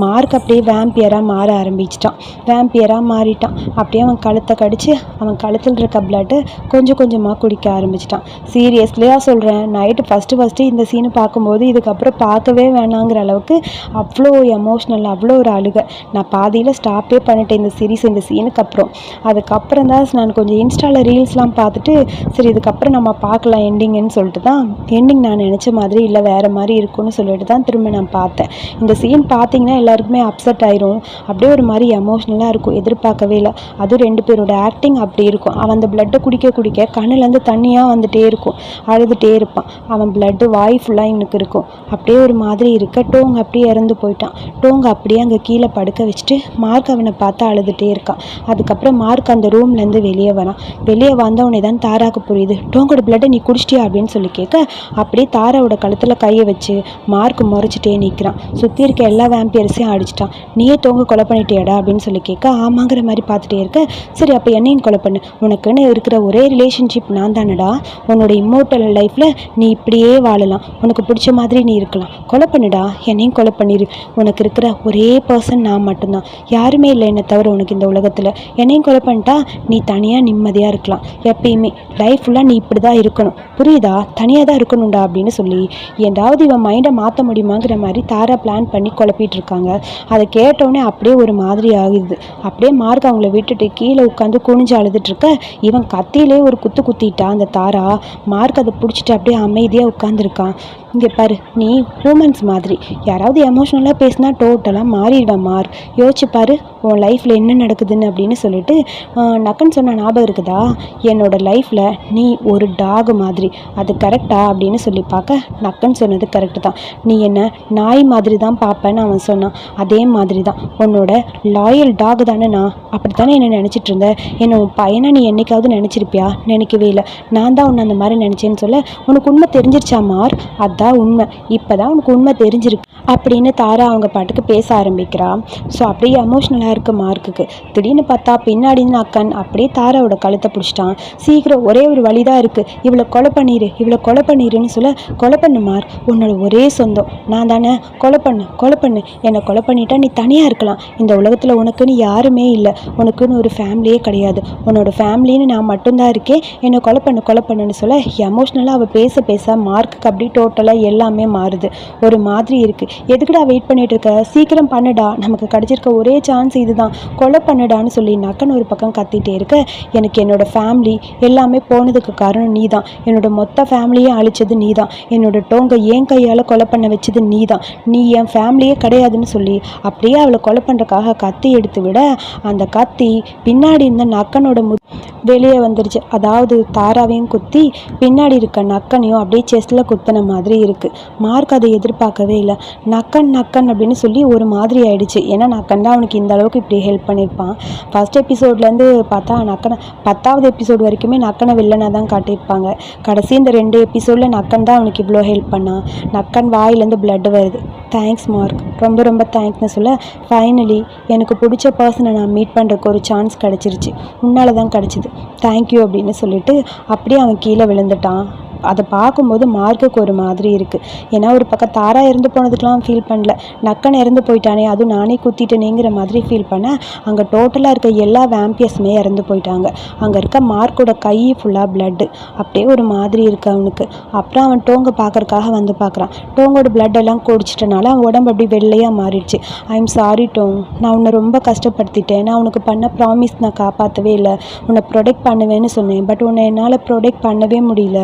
மார்க் அப்படியே வேம்பியராக மாற ஆரம்பிச்சிட்டான். வேம்பியராக மாறிட்டான். அப்படியே அவன் கழுத்தை கடிச்சு அவன் கழுத்தில் இருக்க பிளட்டை கொஞ்சம் கொஞ்சமாக குடிக்க ஆரம்பிச்சிட்டான். சீரியஸ்லியாக சொல்கிறேன், நைட்டு ஃபஸ்ட்டு இந்த சீனு பார்க்கும்போது இதுக்கப்புறம் பார்க்கவே வேணாங்கிற அளவுக்கு அவ்வளோ எமோஷ்னல், அவ்வளோ ஒரு அழுகை. நான் பாதியில் ஸ்டாப்பே பண்ணிட்டேன் இந்த சீரீஸ், இந்த சீனுக்கு அப்புறம். அதுக்கப்புறம் தான் நான் கொஞ்சம் இன்ஸ்டாவில் ரீல்ஸ்லாம் பார்த்துட்டு, சரி இதுக்கப்புறம் நம்ம பார்க்கலாம் எண்டிங்குன்னு சொல்லிட்டு தான், எண்டிங் நான் நினச்ச மாதிரி இல்லை வேறு மாதிரி இருக்குன்னு சொல்லிட்டு தான் திரும்ப நான் பார்த்தேன். இந்த சீன் பார்த்தீங்கன்னா எல்லாருக்குமே அப்செட் ஆயிரும். அப்படியே ஒரு மாதிரி எமோஷ்னலாக இருக்கும். எதிர்பார்க்கவே இல்லை. அதுவும் ரெண்டு பேரோட ஆக்டிங் அப்படி இருக்கும். அவன் அந்த பிளட்டை குடிக்க கண்ணுலேருந்து தண்ணியாக வந்துகிட்டே இருக்கும். அழுதுகிட்டே இருப்பான். அவன் பிளட்டு வாய் ஃபுல்லாக இவனுக்கு இருக்கும். அப்படியே ஒரு மாதிரி இருக்க டோங் அப்படியே இறந்து போயிட்டான். டோங் அப்படியே அங்கே கீழே படுக்க வச்சுட்டு மார்க் அவனை பார்த்து அழுதுகிட்டே இருக்கான். அதுக்கப்புறம் மார்க் அந்த ரூம்லேருந்து வெளியே வரான். வெளியே வந்தவனே தான் தாராவுக்கு புரியுது. டோங்கோட பிளட்டை நீ குடிச்சிட்டியா அப்படின்னு சொல்லி கேட்க, அப்படியே தாராவோட கழுத்தில் கையை வச்சு மார்க் முறைச்சிட்டே நிற்கிறான். சுற்றி இருக்க எல்லா வேம்பியர்ஸையும் அடிச்சிட்டான். நீயே டோங்க கொலை பண்ணிட்டியாடா அப்படின்னு சொல்லி கேட்க, ஆமாங்கிற மாதிரி பார்த்துட்டே இருக்க, சரி அப்போ என்னையும் கொலை பண்ணு, உனக்குன்னு இருக்கிற ஒரே ரிலேஷன்ஷிப் நான் தானடா, உன்னோட இம்மோர்டல் லைஃப்பில் நீ இப்படியே வாழலாம், உனக்கு பிடிச்ச மாதிரி நீ இருக்கலாம், கொலை பண்ணுடா, என்னையும் கொலை பண்ணிடு, உனக்கு இருக்கிற ஒரே பர்சன் நான் மட்டும்தான், யாருமே இல்லை என்னை தவிர உனக்கு இந்த உலகத்தில், என்னையும் கொலை பண்ணிட்டா நீ தனியாக நிம்மதியாக இருக்கலாம், எப்பயுமே லைஃப் ஃபுல்லாக நீ இப்படி தான் இருக்கணும், புரியுதா, தனியாக தான் இருக்கணும்டா அப்படின்னு சொல்லி ஏதாவது இவன் மைண்டை மாற்ற முடியுமாங்கிற மாதிரி தாரா பிளான் பண்ணி குழப்பிட்டு இருக்காங்க. அதை கேட்டோடனே அப்படியே ஒரு மாதிரி ஆகுது. அப்படியே மார்க் அவங்கள விட்டுட்டு கீழே உட்காந்து குனிஞ்சு அழுதுட்டு இருக்க, இவன் கத்தியிலே ஒரு குத்திட்டா அந்த தாரா. மார்க் அதை பிடிச்சிட்டு அப்படியே அமைதியாக உட்காந்துருக்கான். இங்கே பாரு, நீ ஹியூமன்ஸ் மாதிரி யாராவது எமோஷ்னலாக பேசினா டோட்டலாக மாறிடுவேன் மார்க், யோசிச்சு பாரு, உன் லைஃப்பில் என்ன நடக்குதுன்னு அப்படின்னு சொல்லிட்டு நக்கன் சொன்ன ஞாபகம் இருக்குதா, என்னோட லைஃப்பில் நீ ஒரு டாக் மாதிரி, அது கரெக்டா அப்படின்னு சொல்லி பார்க்க நக்கன் சொன்னது கரெக்டு தான். நீ என்ன நாய் மாதிரி தான் பார்ப்பேன்னு அவன் சொன்னான். அதே மாதிரி தான் உன்னோட லாயல் டாக் தானே நான், அப்படி தானே என்ன நினச்சிட்டு இருந்தேன். என்னை உன் பையனை நீ என்னைக்காவது நினச்சிருப்பியா? நினைக்கவே இல்லை. நான் தான் உன்னை அந்த மாதிரி நினச்சேன்னு சொல்ல, உனக்கு உண்மை தெரிஞ்சிருச்சா மார்? அதான் உண்மை, இப்போ தான் உனக்கு உண்மை தெரிஞ்சிருக்கு அப்படின்னு தாரா அவங்க பாட்டுக்கு பேச ஆரம்பிக்கிறா. ஸோ அப்படியே எமோஷ்னலாக இருக்குது மார்க்குக்கு. திடீர்னு பார்த்தா பின்னாடி நக்கன் அப்படியே தாராவோட கழுத்தை பிடிச்சிட்டான். சீக்கிரம் ஒரே ஒரு வழி தான் இருக்குது, இவளை கொலை பண்ணிடு, இவளை கொலை பண்ணிடுன்னு சொல்ல, கொலை பண்ணு மார், உன்னோட ஒரே சொந்தம் நான் தானே, கொலை பண்ணு, என்னை கொலை பண்ணிட்டா நீ தனியாக இருக்கலாம். இந்த உலகத்தில் உனக்குன்னு யாருமே இல்லை, உனக்குன்னு ஒரு ஃபேமிலியே கிடையாது, உன்னோட ஃபேமிலின்னு நான் மட்டும்தான் இருக்கேன், என்னை கொலை பண்ணுன்னு சொல்ல எமோஷ்னலாக அவள் பேச மார்க்குக்கு அப்படி டோட்டலாக எல்லாமே மாறுது. ஒரு மாதிரி இருக்குது. எதுக்குடா வெயிட் பண்ணிட்டு இருக்க, சீக்கிரம் பண்ணுடா, நமக்கு கிடைச்சிருக்க ஒரே சான்ஸ் இதுதான், கொலை பண்ணுடான்னு சொல்லி நக்கன் ஒரு பக்கம் கத்திட்டே இருக்க, எனக்கு என்னோட ஃபேமிலி எல்லாமே போனதுக்கு காரணம் நீ தான், என்னோட மொத்த ஃபேமிலியே அழிச்சது நீ தான், என்னோட டோங்கை என் கையால் கொலை பண்ண வச்சது நீ தான், நீ என் ஃபேமிலியே கிடையாதுன்னு சொல்லி அப்படியே அவளை கொலை பண்ணுறக்காக கத்தி எடுத்து விட, அந்த கத்தி பின்னாடி இருந்த நக்கனோட வெளியே வந்துருச்சு. அதாவது தாராவையும் குத்தி பின்னாடி இருக்க நக்கனையும் அப்படியே செஸ்டில் குத்தின மாதிரி இருக்குது. மார்க் அதை எதிர்பார்க்கவே இல்லை. நக்கன் அப்படின்னு சொல்லி ஒரு மாதிரி ஆயிடுச்சு. ஏன்னா நக்கன் தான் அவனுக்கு இந்த அளவுக்கு இப்படி ஹெல்ப் பண்ணியிருப்பான். ஃபர்ஸ்ட் எபிசோட்லேருந்து பார்த்தா நக்கனை 10வது எபிசோடு வரைக்குமே நக்கனை வில்லனாக தான் காட்டியிருப்பாங்க. கடைசி இந்த 2 எபிசோடில் நக்கன் தான் அவனுக்கு இவ்வளோ ஹெல்ப் பண்ணான். நக்கன் வாயிலேருந்து பிளட் வருது. தேங்க்ஸ் மார்க், ரொம்ப தேங்க்ஸ்னு சொல்ல, ஃபைனலி எனக்கு பிடிச்ச பர்சனை நான் மீட் பண்ணுறதுக்கு ஒரு சான்ஸ் கிடச்சிருச்சு, உன்னால தான் கிடச்சிது, தேங்க்யூ அப்படின்னு சொல்லிட்டு அப்படியே அவன் கீழே விழுந்துட்டான். அதை பார்க்கும்போது மார்க்குக்கு ஒரு மாதிரி இருக்குது. ஏன்னா ஒரு பக்கம் தாரா இறந்து போனதுக்கெலாம் ஃபீல் பண்ணல, நக்கன் இறந்து போயிட்டானே, அதுவும் நானே குத்திட்டேனேங்கிற மாதிரி ஃபீல் பண்ணேன். அங்கே டோட்டலாக இருக்க எல்லா வேம்பியர்ஸுமே இறந்து போயிட்டாங்க. அங்கே இருக்க மார்க்கோட கை ஃபுல்லாக பிளட்டு, அப்படியே ஒரு மாதிரி இருக்குது அவனுக்கு. அப்புறம் அவன் டோங்கை பார்க்கறக்காக வந்து பார்க்குறான். டோங்கோட பிளட் எல்லாம் குடிச்சிட்டனால அவன் உடம்பு அப்படி வெள்ளையாக மாறிடுச்சு. ஐ எம் சாரி டோங், நான் உன்னை ரொம்ப கஷ்டப்படுத்திட்டேன், நான் உனக்கு பண்ண ப்ராமிஸ் நான் காப்பாற்றவே இல்லை, உன்னை ப்ரொடெக்ட் பண்ணுவேன்னு சொன்னேன், பட் உன்னை என்னால் ப்ரொடெக்ட் பண்ணவே முடியல,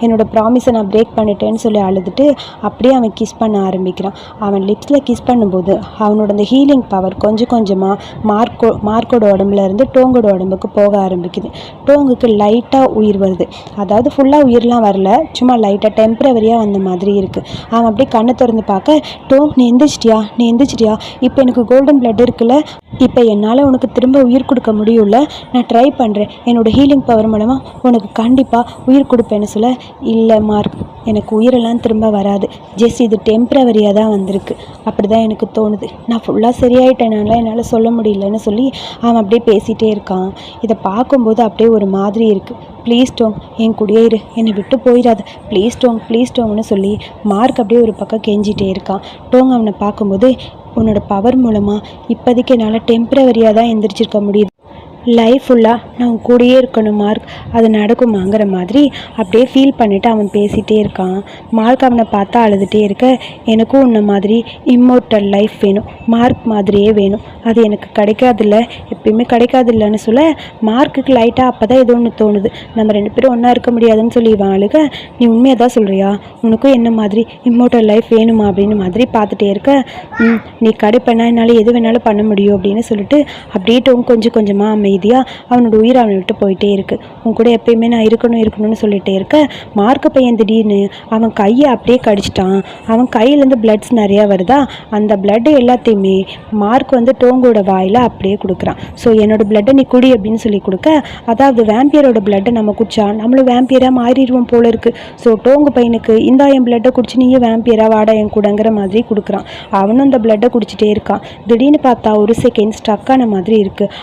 என்னோட ப்ராமிஸை நான் பிரேக் பண்ணிட்டேன்னு சொல்லி அழுதுட்டு அப்படியே அவன் கிஸ் பண்ண ஆரம்பிக்கிறான். அவன் லிப்ஸில் கிஸ் பண்ணும்போது அவனோட அந்த ஹீலிங் பவர் கொஞ்சம் கொஞ்சமாக மார்க்கோட உடம்புல இருந்து டோங்கோட உடம்புக்கு போக ஆரம்பிக்குது. டோங்குக்கு லைட்டாக உயிர் வருது. அதாவது ஃபுல்லாக உயிரெலாம் வரல, சும்மா லைட்டாக டெம்பரவரியாக வந்த மாதிரி இருக்குது. அவன் அப்படியே கண்ணை திறந்து பார்க்க, டோங் நீ எந்திரிச்சிட்டியா, இப்போ எனக்கு கோல்டன் பிளட் இருக்குல்ல, இப்போ என்னால் உனக்கு திரும்ப உயிர் கொடுக்க முடியும்ல, நான் ட்ரை பண்ணுறேன், என்னோடய ஹீலிங் பவர் மூலமாக உனக்கு கண்டிப்பாக உயிர் கொடுப்பேன்னு சொல்ல, இல்லை மார்க், எனக்கு உயிரெல்லாம் திரும்ப வராது, ஜஸ்ட் இது டெம்பரவரியாக தான் வந்திருக்கு, அப்படி தான் எனக்கு தோணுது, நான் ஃபுல்லாக சரியாயிட்டேனால என்னால் சொல்ல முடியலன்னு சொல்லி அவன் அப்படியே பேசிகிட்டே இருக்கான். இதை பார்க்கும்போது அப்படியே ஒரு மாதிரி இருக்குது. ப்ளீஸ் டோங், என் கூடயே இரு, என்னை விட்டு போயிடாது, ப்ளீஸ் டோங்னு சொல்லி மார்க் அப்படியே ஒரு பக்கம் கெஞ்சிட்டே இருக்கான். டோங் அவனை பார்க்கும்போது, உன்னோட பவர் மூலமாக இப்போதைக்கு என்னால் டெம்பரவரியாக தான் எந்திரிச்சிருக்க முடியுது, லைஃப் ஃபுல்லாக நான் உன் கூடயே இருக்கணும் மார்க், அது நடக்குமாங்கிற மாதிரி அப்படியே ஃபீல் பண்ணிவிட்டு அவன் பேசிகிட்டே இருக்கான். மார்க் அவனை பார்த்தா அழுதுகிட்டே இருக்க, எனக்கும் உன்ன மாதிரி இம்மோர்டல் லைஃப் வேணும், மார்க் மாதிரியே வேணும், அது எனக்கு கிடைக்காதில்ல, எப்பயுமே கிடைக்காதில்லன்னு சொல்ல, மார்க்குக்கு லைட்டாக அப்போ தான் ஏதோ ஒன்று தோணுது, நம்ம 2 பேரும் ஒன்றா இருக்க முடியாதுன்னு சொல்லி இவன் அழுக, நீ உண்மையாக தான் சொல்கிறியா, உனக்கும் என்ன மாதிரி இம்மோர்டல் லைஃப் வேணுமா அப்படின்னு மாதிரி பார்த்துட்டே இருக்க, நீ கிடைப்பேனா என்னால் எது வேணாலும் பண்ண முடியும் அப்படின்னு சொல்லிட்டு அப்படியே கொஞ்சம் கொஞ்சமாக அமைதியாக அவனோட உயிர் அவனை விட்டு போயிட்டே இருக்குது. உன் கூட எப்பயுமே நான் இருக்கணும்னு சொல்லிகிட்டே இருக்க, மார்க்கு பையன் திடீர்னு அவன் கையை அப்படியே கடிச்சிட்டான். அவன் கையிலேருந்து பிளட்ஸ் நிறையா வருதா, அந்த பிளட்டு எல்லாத்தையுமே மார்க் வந்து டோங்கோட வாயில் அப்படியே கொடுக்குறான். ஸோ என்னோட பிளட்டை நீ குடி அப்படின்னு சொல்லி கொடுக்க, அதாவது வேம்பியரோட பிளட்டை நம்ம குடிச்சா நம்மளும் வேம்பியராக மாறிடுவோம் போல இருக்குது. ஸோ டோங்கு பையனுக்கு இந்த என் பிளட்டை குடிச்சு நீயும் வேம்பியராக வாடா என் கூடங்கிற மாதிரி கொடுக்குறான். அவனும் அந்த பிளட்டை குடிச்சிட்டே இருக்கான். திடீர்னு பார்த்தா ஒரு செகண்ட் ஸ்டக்கான மாதிரி இருக்குது.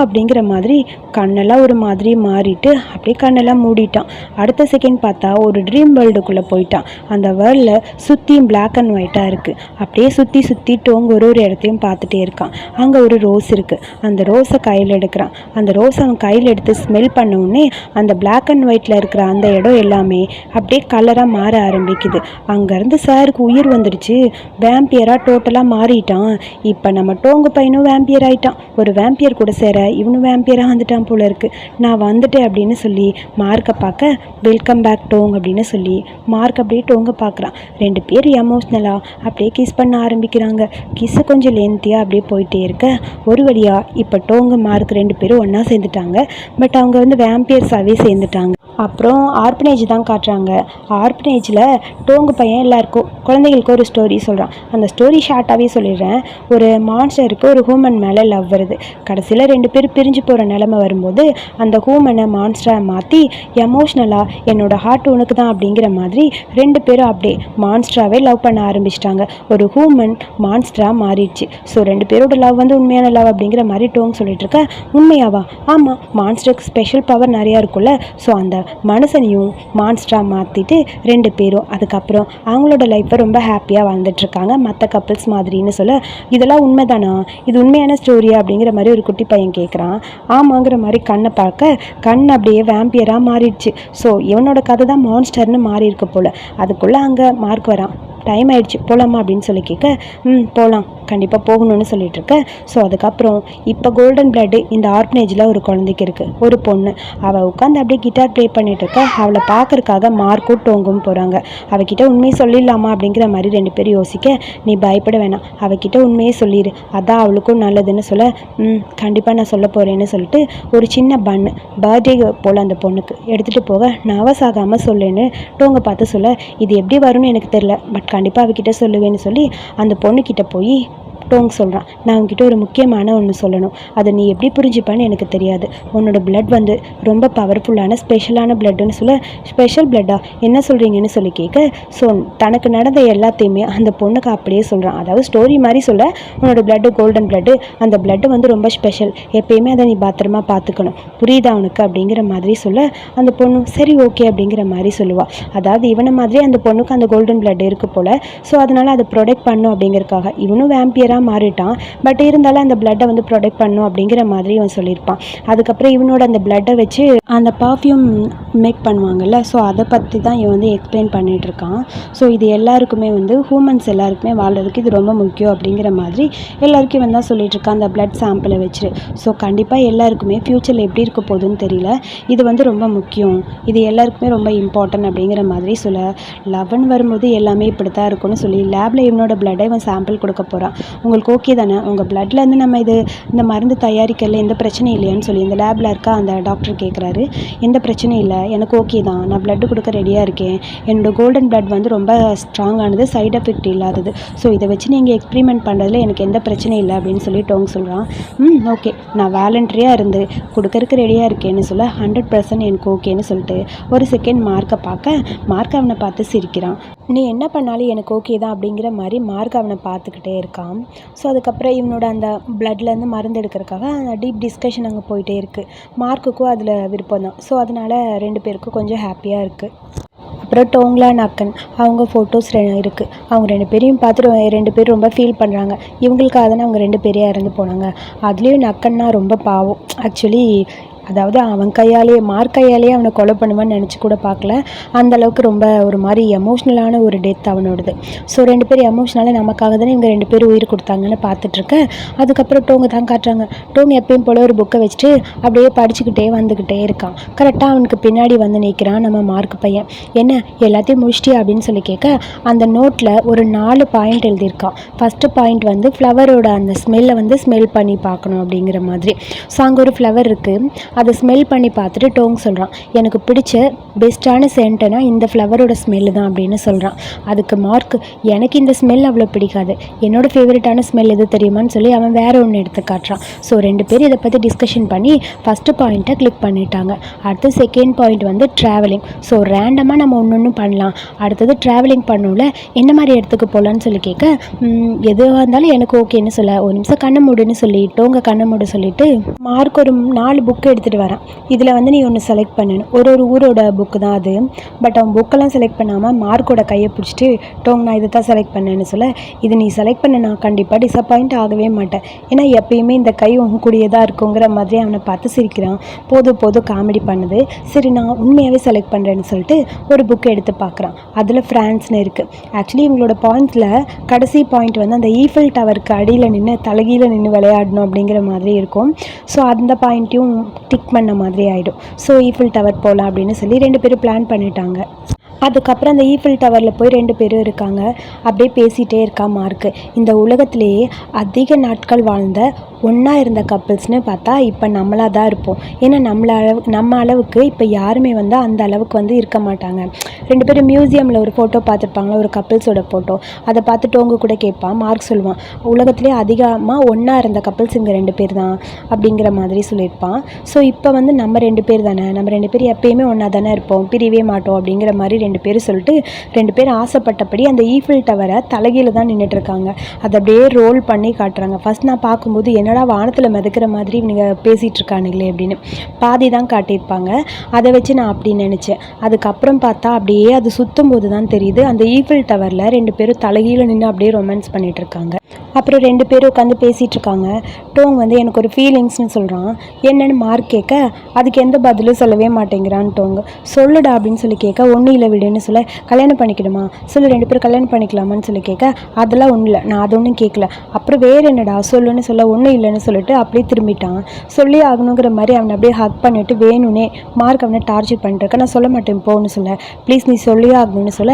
அப்படிங்கிற மாதிரி கண்ணெல்லாம் ஒரு மாதிரி மாறிட்டு அப்படியே கண்ணெல்லாம் மூடிட்டான். அடுத்த செகண்ட் பார்த்தா ஒரு ட்ரீம் வேர்ல்டுக்குள்ளே போயிட்டான். அந்த வேர்ல்டில் சுற்றியும் பிளாக் அண்ட் ஒயிட்டாக இருக்குது. அப்படியே சுற்றி டோங் ஒரு இடத்தையும் பார்த்துட்டே இருக்கான். அங்கே ஒரு ரோஸ் இருக்குது. அந்த ரோஸை கையில் எடுக்கிறான். அந்த ரோஸை அவன் கையில் எடுத்து ஸ்மெல் பண்ண உடனே அந்த பிளாக் அண்ட் ஒயிட்டில் இருக்கிற அந்த இடம் எல்லாமே அப்படியே கலராக மாற ஆரம்பிக்குது. அங்கேருந்து சாருக்கு உயிர் வந்துடுச்சு. வேம்பியராக டோட்டலாக மாறிட்டான். இப்போ நம்ம டோங்கு பையனும் வேம்பியர் ஆகிட்டான். ஒரு வேம்பியர் கூட சேர இவனும் இவனும் வேம்பியராக வந்துட்டான் போல இருக்குது, நான் வந்துட்டேன் அப்படின்னு சொல்லி மார்க்கை பார்க்க வெல்கம் பேக் டோங் அப்படின்னு சொல்லி மார்க் அப்படியே டோங்க பார்க்குறான். 2 பேர் எமோஷ்னலாக அப்படியே கிஸ் பண்ண ஆரம்பிக்கிறாங்க. கிஸ்ஸு கொஞ்சம் லென்த்தியாக அப்படியே போயிட்டே இருக்க ஒரு வழியாக இப்போ டோங்கு மார்க் 2 பேரும் ஒன்றா சேர்ந்துட்டாங்க. பட் அவங்க வந்து வேம்பியர்ஸாகவே சேர்ந்துட்டாங்க. அப்புறம் ஆர்பனேஜ் தான் காட்டுறாங்க. ஆர்பனேஜில் டோங்கு பையன் எல்லாருக்கும் குழந்தைகளுக்கு ஒரு ஸ்டோரி சொல்கிறான். அந்த ஸ்டோரி ஷார்ட்டாகவே சொல்லிடுறேன். ஒரு மான்ஸ்டருக்கு ஒரு ஹூமன் மேலே லவ் வருது. கடைசியில் 2 பேர் பிரிஞ்சு போகிற நிலமை வரும்போது அந்த ஹூமனை மான்ஸ்டராக மாற்றி எமோஷ்னலாக என்னோட ஹார்ட் உனக்கு தான் அப்படிங்கிற மாதிரி 2 பேரும் அப்படியே மான்ஸ்டராகவே லவ் பண்ண ஆரம்பிச்சிட்டாங்க. ஒரு ஹூமன் மான்ஸ்டராக மாறிடுச்சு. ஸோ 2 பேரோட லவ் வந்து உண்மையான லவ் அப்படிங்கிற மாதிரி டோங் சொல்லிட்டு இருக்க. உண்மையாவா? ஆமாம், மான்ஸ்டருக்கு ஸ்பெஷல் பவர் நிறையா இருக்குல்ல. ஸோ அந்த மனுஷனையும் மான்ஸ்டராக மாற்றிட்டு 2 பேரும் அதுக்கப்புறம் அவங்களோட லைஃப்பை ரொம்ப ஹாப்பியாக வாழ்ந்துட்டுருக்காங்க மற்ற கப்பிள்ஸ் மாதிரின்னு சொல்ல, இதெல்லாம் உண்மைதானா, இது உண்மையான ஸ்டோரியா அப்படிங்கிற மாதிரி ஒரு குட்டி பையன் கேட்குறான். ஆமாங்கிற மாதிரி கண்ணை பார்க்க கண் அப்படியே வேம்பியராக மாறிடுச்சு. ஸோ இவனோட கதை தான் மான்ஸ்டர்னு மாறி இருக்கு போல். அதுக்குள்ளே அங்கே மார்க் வரான். டைம் ஆயிடுச்சு போகலாமா அப்படின்னு சொல்லி கேட்க, போகலாம், கண்டிப்பாக போகணும்னு சொல்லிட்டு இருக்க. ஸோ அதுக்கப்புறம் இப்போ கோல்டன் பிளட்டு இந்த ஆர்ஃபனேஜில் ஒரு குழந்தைக்கு இருக்குது, ஒரு பொண்ணு. அவள் உட்காந்து அப்படியே கிட்டார் ப்ளே பண்ணிட்டு இருக்க. அவளை பார்க்கறக்காக மார்க்கும் டோங்கும் போகிறாங்க. அவகிட்ட உண்மையை சொல்லிடலாமா அப்படிங்கிற மாதிரி 2 பேரும் யோசிக்க, நீ பயப்பட வேணாம், அவகிட்ட உண்மையே சொல்லிடு, அதான் அவளுக்கும் நல்லதுன்னு சொல்ல, கண்டிப்பாக நான் சொல்ல போகிறேன்னு சொல்லிட்டு ஒரு சின்ன பன்னு பர்த்டே போல் அந்த பொண்ணுக்கு எடுத்துகிட்டு போக, நர்வஸ் ஆகாமல் சொல்லுன்னு டோங்க பார்த்து சொல்ல, இது எப்படி வரும்னு எனக்கு தெரில, பட் கண்டிப்பாக அவகிட்ட சொல்லுவேன்னு சொல்லி அந்த பொண்ணுக்கிட்ட போய் டோங் சொல்கிறான். நான் உங்ககிட்ட ஒரு முக்கியமான ஒன்று சொல்லணும், அதை நீ எப்படி புரிஞ்சுப்பான்னு எனக்கு தெரியாது. உன்னோட பிளட் வந்து ரொம்ப பவர்ஃபுல்லான ஸ்பெஷலான பிளட்டுன்னு சொல்ல, ஸ்பெஷல் பிளட்டா, என்ன சொல்கிறீங்கன்னு சொல்லி கேட்க, ஸோ தனக்கு நடந்த எல்லாத்தையுமே அந்த பொண்ணுக்கு அப்படியே சொல்கிறான். அதாவது ஸ்டோரி மாதிரி சொல்ல, உன்னோட பிளட்டு கோல்டன் பிளட்டு, அந்த பிளட்டு வந்து ரொம்ப ஸ்பெஷல், எப்பயுமே அதை நீ பத்திரமா பார்த்துக்கணும், புரியுதா உனக்கு அப்படிங்கிற மாதிரி சொல்ல, அந்த பொண்ணு சரி ஓகே அப்படிங்கிற மாதிரி சொல்லுவாள். அதாவது இவனை மாதிரி அந்த பொண்ணுக்கு அந்த கோல்டன் பிளட் இருக்கு போல். ஸோ அதனால் அதை ப்ரொடெக்ட் பண்ணும் அப்படிங்கிறதுக்காக இவனும் வேம்பியராக மாறிட்டான். பட் இருந்தாலும் அந்த பிளட்டை வந்து ப்ரொடெக்ட் பண்ணும் அப்படிங்கிற மாதிரி அவன் சொல்லியிருப்பான். அதுக்கப்புறம் இவனோட அந்த பிளட்டை வச்சு அந்த பர்ஃப்யூம் மேக் பண்ணுவாங்கல்ல, ஸோ அதை பற்றி தான் இவன் வந்து எக்ஸ்பிளைன் பண்ணிகிட்டு இருக்கான். ஸோ இது எல்லாருக்குமே வந்து ஹியூமன்ஸ் எல்லாருக்குமே வாழ்றதுக்கு இது ரொம்ப முக்கியம் அப்படிங்கிற மாதிரி எல்லாருக்கும் வந்து தான் சொல்லிட்டு இருக்கான் அந்த பிளட் சாம்பிளை வச்சு. ஸோ கண்டிப்பாக எல்லாருக்குமே ஃப்யூச்சரில் எப்படி இருக்க போகுதுன்னு தெரியல, இது வந்து ரொம்ப முக்கியம், இது எல்லாருக்குமே ரொம்ப இம்பார்ட்டன்ட் அப்படிங்கிற மாதிரி சொல்ல, லெவன் வரும்போது எல்லாமே இப்படி தான் இருக்கும்னு சொல்லி லேபில் இவனோட பிளட்டை இவன் சாம்பிள் கொடுக்க போகிறான். உங்களுக்கு ஓகே தானே, உங்கள் பிளட்லேருந்து நம்ம இந்த மருந்து தயாரிக்கல எந்த பிரச்சனையும் இல்லையான்னு சொல்லி இந்த லேபில் இருக்க அந்த டாக்டர் கேட்குறாரு. எந்த பிரச்சனையும் இல்லை, எனக்கு ஓகே தான், நான் பிளட்டு கொடுக்க ரெடியாக இருக்கேன், என்னோடய கோல்டன் பிளட் வந்து ரொம்ப ஸ்ட்ராங்கானது, சைட் எஃபெக்ட் இல்லாதது, ஸோ இதை வச்சு நீங்கள் எக்ஸ்பிரிமெண்ட் பண்ணுறதுல எனக்கு எந்த பிரச்சனையும் இல்லை அப்படின்னு சொல்லி டோங் சொல்கிறான். ஓகே, நான் வாலண்டரியாக இருந்து கொடுக்கறதுக்கு ரெடியாக இருக்கேன்னு சொல்ல, 100% எனக்கு ஓகேன்னு சொல்லிட்டு ஒரு செகண்ட் மார்க்கை பார்க்க, மார்க் அவனை பார்த்து சிரிக்கிறான். நீ என்ன பண்ணாலும் எனக்கு ஓகே தான் அப்படிங்கிற மாதிரி மார்க் அவனை பார்த்துக்கிட்டே இருக்கான். ஸோ அதுக்கப்புறம் இவனோட அந்த பிளட்லேருந்து மருந்து எடுக்கிறதுக்காக அந்த டீப் டிஸ்கஷன் அங்கே போயிட்டே இருக்குது. மார்க்குக்கும் அதில் விருப்பம் தான். ஸோ அதனால் 2 பேருக்கும் கொஞ்சம் ஹாப்பியாக இருக்குது. அப்புறம் டோங்லா நக்கன் அவங்க ஃபோட்டோஸ் இருக்குது. அவங்க 2 பேரையும் பார்த்துட்டு 2 பேரும் ரொம்ப ஃபீல் பண்ணுறாங்க. இவங்களுக்காக தானே அவங்க 2 பேரே இறந்து போனாங்க. அதுலேயும் நக்கன்னா ரொம்ப பாவம். ஆக்சுவலி அதாவது அவன் கையாலேயே மார்க் கையாலேயே அவனை கொலை பண்ணுவான்னு நினச்சி கூட பார்க்கல. அந்தளவுக்கு ரொம்ப ஒரு மாதிரி எமோஷ்னலான ஒரு டெத் அவனோடது. ஸோ 2 பேர் எமோஷ்னலாக நமக்காக தானே இவங்க 2 பேரும் உயிர் கொடுத்தாங்கன்னு பார்த்துட்ருக்க. அதுக்கப்புறம் டோங்க தான் காட்டுறாங்க. டோங் எப்பயும் போல ஒரு புக்கை வச்சுட்டு அப்படியே படிச்சுக்கிட்டே வந்துக்கிட்டே இருக்கான். கரெக்டாக அவனுக்கு பின்னாடி வந்து நிற்கிறான் நம்ம மார்க் பையன். என்ன எல்லாத்தையும் முடிச்சிட்டியா அப்படின்னு சொல்லி கேட்க, அந்த நோட்டில் ஒரு 4 பாயிண்ட் எழுதியிருக்கான். ஃபஸ்ட்டு பாயிண்ட் வந்து ஃப்ளவரோட அந்த ஸ்மெல்லை வந்து ஸ்மெல் பண்ணி பார்க்கணும் அப்படிங்கிற மாதிரி. ஸோ அங்கே ஒரு ஃப்ளவர் இருக்குது, அதை ஸ்மெல் பண்ணி பார்த்துட்டு டோங் சொல்கிறான், எனக்கு பிடிச்ச பெஸ்ட்டான சென்ட்டுனா இந்த ஃப்ளவரோட ஸ்மெல்லு தான் அப்படின்னு சொல்கிறான். அதுக்கு மார்க், எனக்கு இந்த ஸ்மெல் அவ்வளோ பிடிக்காது, என்னோட ஃபேவரட்டான ஸ்மெல் எது தெரியுமான்னு சொல்லி அவன் வேறு ஒன்று எடுத்து காட்டுறான். ஸோ 2 பேர் இதை பற்றி டிஸ்கஷன் பண்ணி ஃபஸ்ட்டு பாயிண்ட்டை கிளிக் பண்ணிட்டாங்க. அடுத்து செகண்ட் பாயிண்ட் வந்து ட்ராவலிங். ஸோ ரேண்டமாக நம்ம ஒன்று பண்ணலாம். அடுத்தது ட்ராவலிங் பண்ணோம்ல, என்ன மாதிரி இடத்துக்கு போகலான்னு சொல்லி கேட்க, எதுவாக இருந்தாலும் எனக்கு ஓகேன்னு சொல்ல, ஒரு நிமிஷம் கண்ணை மூடுன்னு சொல்லி டோங்க கண்ணை மூட சொல்லிட்டு மார்க் ஒரு 4 புக் எடுத்துகிட்டு வரான். இதில் வந்து நீ ஒன்று செலக்ட் பண்ணணும். ஒரு ஊரோட புக்கு தான் அது. பட் அவன் புக்கெல்லாம் செலக்ட் பண்ணாமல் மார்க்கோட கையை பிடிச்சிட்டு டோங் நான் இதை தான் செலக்ட் பண்ணேன்னு சொல்ல, இது நீ செலக்ட் பண்ண நான் கண்டிப்பாக டிசப்பாயிண்ட் ஆகவே மாட்டேன், ஏன்னா எப்பயுமே இந்த கை உன் கூடியே தான் இருக்குங்கிற மாதிரி அவனை பார்த்து சிரிக்கிறான். போதும் காமெடி பண்ணுது. சரி நான் உண்மையாகவே செலக்ட் பண்ணுறேன்னு சொல்லிட்டு ஒரு புக்கை எடுத்து பார்க்குறான். அதில் ஃப்ரான்ஸ்னு இருக்குது. ஆக்சுவலி இவங்களோட பாயிண்ட்ஸில் கடைசி பாயிண்ட் வந்து அந்த ஈஃபில் டவருக்கு அடியில் நின்று தலைகீழ நின்று விளையாடணும் அப்படிங்கிற மாதிரி இருக்கும். ஸோ அந்த பாயிண்ட்டையும் டிக் பண்ண மாதிரி ஆகிடும். ஸோ ஈஃபில் டவர் போகலாம் அப்படின்னு சொல்லி 2 பேரும் பிளான் பண்ணிட்டாங்க. அதுக்கப்புறம் அந்த ஈஃபில் டவரில் போய் 2 பேரும் இருக்காங்க. அப்படியே பேசிகிட்டே இருக்கா மார்க்கு. இந்த உலகத்திலேயே அதிக நாட்கள் வாழ்ந்த ஒன்றா இருந்த கப்பிள்ஸ்னு பார்த்தா இப்போ நம்மளாக தான் இருப்போம். ஏன்னா நம்ம அளவுக்கு இப்போ யாருமே வந்து அந்த அளவுக்கு வந்து இருக்க மாட்டாங்க. 2 பேரும் மியூசியமில் ஒரு ஃபோட்டோ பார்த்துருப்பாங்களா, ஒரு கப்பிள்ஸோட ஃபோட்டோ. அதை பார்த்துட்டு அவங்க கூட கேட்பான். மார்க் சொல்லுவான், உலகத்திலே அதிகமாக ஒன்றா இருந்த கப்பிள்ஸ் இங்கே 2 பேர் தான் அப்படிங்கிற மாதிரி சொல்லியிருப்பான். ஸோ இப்போ வந்து நம்ம 2 பேர் தானே, நம்ம 2 பேர் எப்பயுமே ஒன்றா தானே இருப்போம், பிரியவே மாட்டோம் அப்படிங்கிற மாதிரி 2 பேர் சொல்லிட்டு 2 பேர் ஆசைப்பட்டபடி அந்த ஈஃபில் டவரை தலைகீழ தான் நின்றுட்டுருக்காங்க. அதை அப்படியே ரோல் பண்ணி காட்டுறாங்க. ஃபஸ்ட் நான் பார்க்கும்போது என்னடா வானத்தில் மிதக்கிற மாதிரி இவங்க பேசிகிட்டு இருக்கானுங்களே அப்படின்னு பாதி தான் காட்டியிருப்பாங்க. அதை வச்சு நான் அப்படி நினச்சேன். அதுக்கப்புறம் பார்த்தா அப்படியே அது சுற்றும் போது தான் தெரியுது அந்த ஈஃபில் டவரில் 2 பேரும் தலைகீழ நின்று அப்படியே ரொமான்ஸ் பண்ணிகிட்டு இருக்காங்க. அப்புறம் 2 பேரும் உட்காந்து பேசிகிட்டு இருக்காங்க. டோங் வந்து எனக்கு ஒரு ஃபீலிங்ஸ்னு சொல்கிறான். என்னென்னு மார்க் கேட்க அதுக்கு எந்த பதிலும் சொல்லவே மாட்டேங்கிறான் டோங். சொல்லுடா அப்படின்னு சொல்லி கேட்க ஒன்றும் இல்லை விடுன்னு சொல்ல, கல்யாணம் பண்ணிக்கணுமா சொல்லு, 2 பேரும் கல்யாணம் பண்ணிக்கலாமான்னு சொல்லி கேட்க அதெல்லாம் ஒன்றும் இல்லை, நான் அது ஒன்றும் கேட்கல. அப்புறம் வேறு என்னடா சொல்லுன்னு சொல்ல ஒன்றும் இல்லைன்னு சொல்லிட்டு அப்படியே திரும்பிட்டான். சொல்லி ஆகணுங்கிற மாதிரி அவனை அப்படியே ஹக் பண்ணிவிட்டு வேணும்னே மார்க் அவனை டார்ச்சர் பண்ணிட்டு நான் சொல்ல மாட்டேன் போன்னு சொல்ல, ப்ளீஸ் நீ சொல்லியே ஆகணும்னு சொல்ல,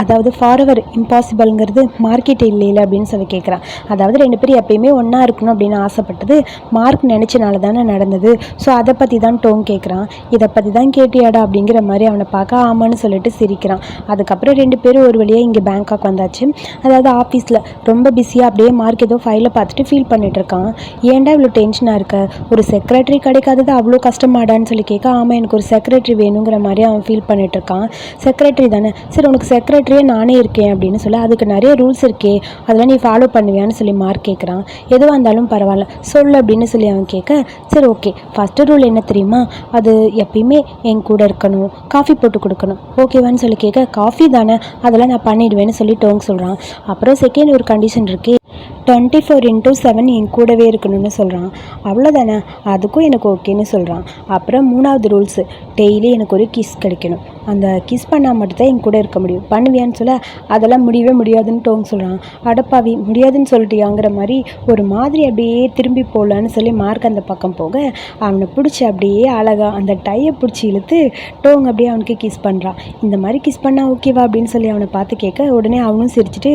அதாவது ஃபார்எவர் இம்பாசிபிள்ங்கிறது மார்க்கெட் இல்லை அப்படின்னு சொல்லி கேட்குறான். அதாவது 2 பேரும் எப்பயுமே ஒன்றா இருக்கணும் அப்படின்னு ஆசைப்பட்டது மார்க் நினச்சனால தானே நடந்தது. ஸோ அதை பற்றி தான் டோங் கேட்குறான். இதை பற்றி தான் கேட்டியாடா அப்படிங்கிற மாதிரி அவனை பார்க்க ஆமான்னு சொல்லிட்டு சிரிக்கிறான். அதுக்கப்புறம் 2 பேரும் ஒரு வழியாக இங்கே பேங்காக் வந்தாச்சு. அதாவது ஆஃபீஸில் ரொம்ப பிஸியாக அப்படியே மார்க் ஏதோ ஃபைலை பார்த்துட்டு ஃபீல் பண்ணிட்டு இருக்கான். ஏன்டா இவ்வளோ டென்ஷனாக இருக்க, ஒரு செக்ரட்டரி கிடைக்காதது அவ்வளோ கஷ்டமாடான்னு சொல்லி கேட்க, ஆமாம் எனக்கு ஒரு செக்ரட்டரி வேணுங்கிற மாதிரி அவன் ஃபீல் பண்ணிட்டு இருக்கான். செக்ரட்டரி தானே, சரி உனக்கு செக்ரட்டரியே நானே இருக்கேன் அப்படின்னு சொல்லி, அதுக்கு நிறைய ரூல்ஸ் இருக்கே அதெல்லாம் நீ ஃபாலோ பண்ணுவியான்னு சொல்லி மார்க் கேட்குறான். எதுவாக இருந்தாலும் பரவாயில்ல சொல்லு அப்படின்னு சொல்லி அவன் கேட்க, சரி ஓகே ஃபஸ்ட்டு ரூல் என்ன தெரியுமா, அது எப்பயுமே என் கூட இருக்கணும், காஃபி போட்டு கொடுக்கணும், ஓகேவான்னு சொல்லி கேட்க, காஃபி தானே அதெல்லாம் நான் பண்ணிடுவேன்னு சொல்லி டோங் சொல்கிறான். அப்புறம் செகண்ட் ஒரு கண்டிஷன் இருக்குது, 24/7 என் கூடவே இருக்கணும்னு சொல்கிறான். அவ்வளோதானே, அதுக்கும் எனக்கு ஓகேன்னு சொல்கிறான். அப்புறம் 3வது ரூல்ஸு, டெய்லி எனக்கு ஒரு கிஸ் கிடைக்கணும், அந்த கிஸ் பண்ணால் மட்டும்தான் என் கூட இருக்க முடியும், பண்ணுவியான்னு சொல்ல, அதெல்லாம் முடியவே முடியாதுன்னு டோங் சொல்கிறான். அடப்பாவி முடியாதுன்னு சொல்லிட்டியாங்கிற மாதிரி ஒரு மாதிரி அப்படியே திரும்பி போகலான்னு சொல்லி மார்க் அந்த பக்கம் போக அவனை பிடிச்சி அப்படியே அழகாக அந்த டையை பிடிச்சி இழுத்து டோங் அப்படியே அவனுக்கு கிஸ் பண்ணுறான். இந்த மாதிரி கிஸ் பண்ணால் ஓகேவா அப்படின்னு சொல்லி அவனை பார்த்து கேட்க உடனே அவனும் சிரிச்சிட்டு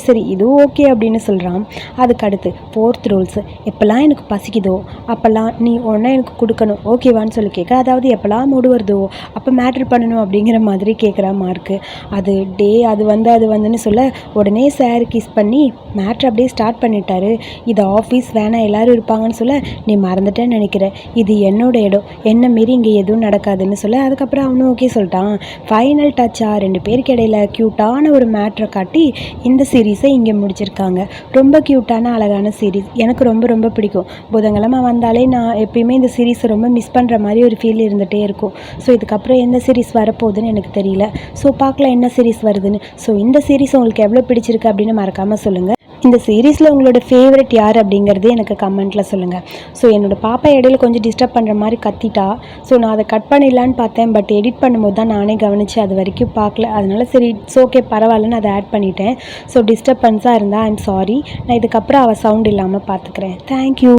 சரி இதுவும் ஓகே அப்படின்னு சொல்கிறான். அதுக்கு அடுத்து 4th ரூல்ஸு, எப்போல்லாம் எனக்கு பசிக்குதோ அப்போல்லாம் நீ ஒன்றா எனக்கு கொடுக்கணும், ஓகேவான்னு சொல்லி கேட்க, அதாவது எப்போல்லாம் மூடு வருதோ அப்போ மேட்ரு பண்ணணும் அப்படிங்கிற மாதிரி கேட்குறான் மார்க்கு. அது வந்துன்னு சொல்ல உடனே சார் கிஸ் பண்ணி மேட்ரு அப்படியே ஸ்டார்ட் பண்ணிட்டாரு. இது ஆஃபீஸ் வேணாம் எல்லோரும் இருப்பாங்கன்னு சொல்ல, நீ மறந்துட்டேன்னு நினைக்கிறேன், இது என்னோட இடம், என்ன மாரி இங்கே எதுவும் நடக்காதுன்னு சொல்ல, அதுக்கப்புறம் அவனும் ஓகே சொல்லிட்டான். ஃபைனல் டச்சாக 2 பேருக்கு இடையில க்யூட்டான ஒரு மேட்ரை காட்டி இந்த சீரீஸை இங்கே முடிச்சிருக்காங்க. ரொம்ப க்யூட்டான அழகான சீரீஸ், எனக்கு ரொம்ப பிடிக்கும். புதன்கிழமை வந்தாலே நான் எப்பயுமே இந்த சீரீஸை ரொம்ப மிஸ் பண்ணுற மாதிரி ஒரு ஃபீல் இருந்துகிட்டே இருக்கும். ஸோ இதுக்கப்புறம் எந்த சீரீஸ் வரப்போகுதுன்னு எனக்கு தெரியல. ஸோ பார்க்கலாம் என்ன சீரீஸ் வருதுன்னு. ஸோ இந்த சீரீஸ் உங்களுக்கு எவ்வளோ பிடிச்சிருக்கு அப்படின்னு மறக்காமல் சொல்லுங்கள். இந்த சீரீஸில் உங்களோட ஃபேவரட் யார் அப்படிங்கிறது எனக்கு கமெண்ட்டில் சொல்லுங்கள். ஸோ என்னோடய பாப்பா இடையில கொஞ்சம் டிஸ்டர்ப் பண்ணுற மாதிரி கத்திட்டா. ஸோ நான் அதை கட் பண்ணிடலான்னு பார்த்தேன், பட் எடிட் பண்ணும்போது தான் நானே கவனித்து அது வரைக்கும் பார்க்கல. அதனால சரி இட்ஸ் ஓகே பரவாயில்லன்னு அதை ஆட் பண்ணிட்டேன். ஸோ டிஸ்டர்பன்ஸாக இருந்தால் ஐம் சாரி. நான் இதுக்கப்புறம் அவள் சவுண்ட் இல்லாமல் பார்த்துக்கிறேன். தேங்க்யூ.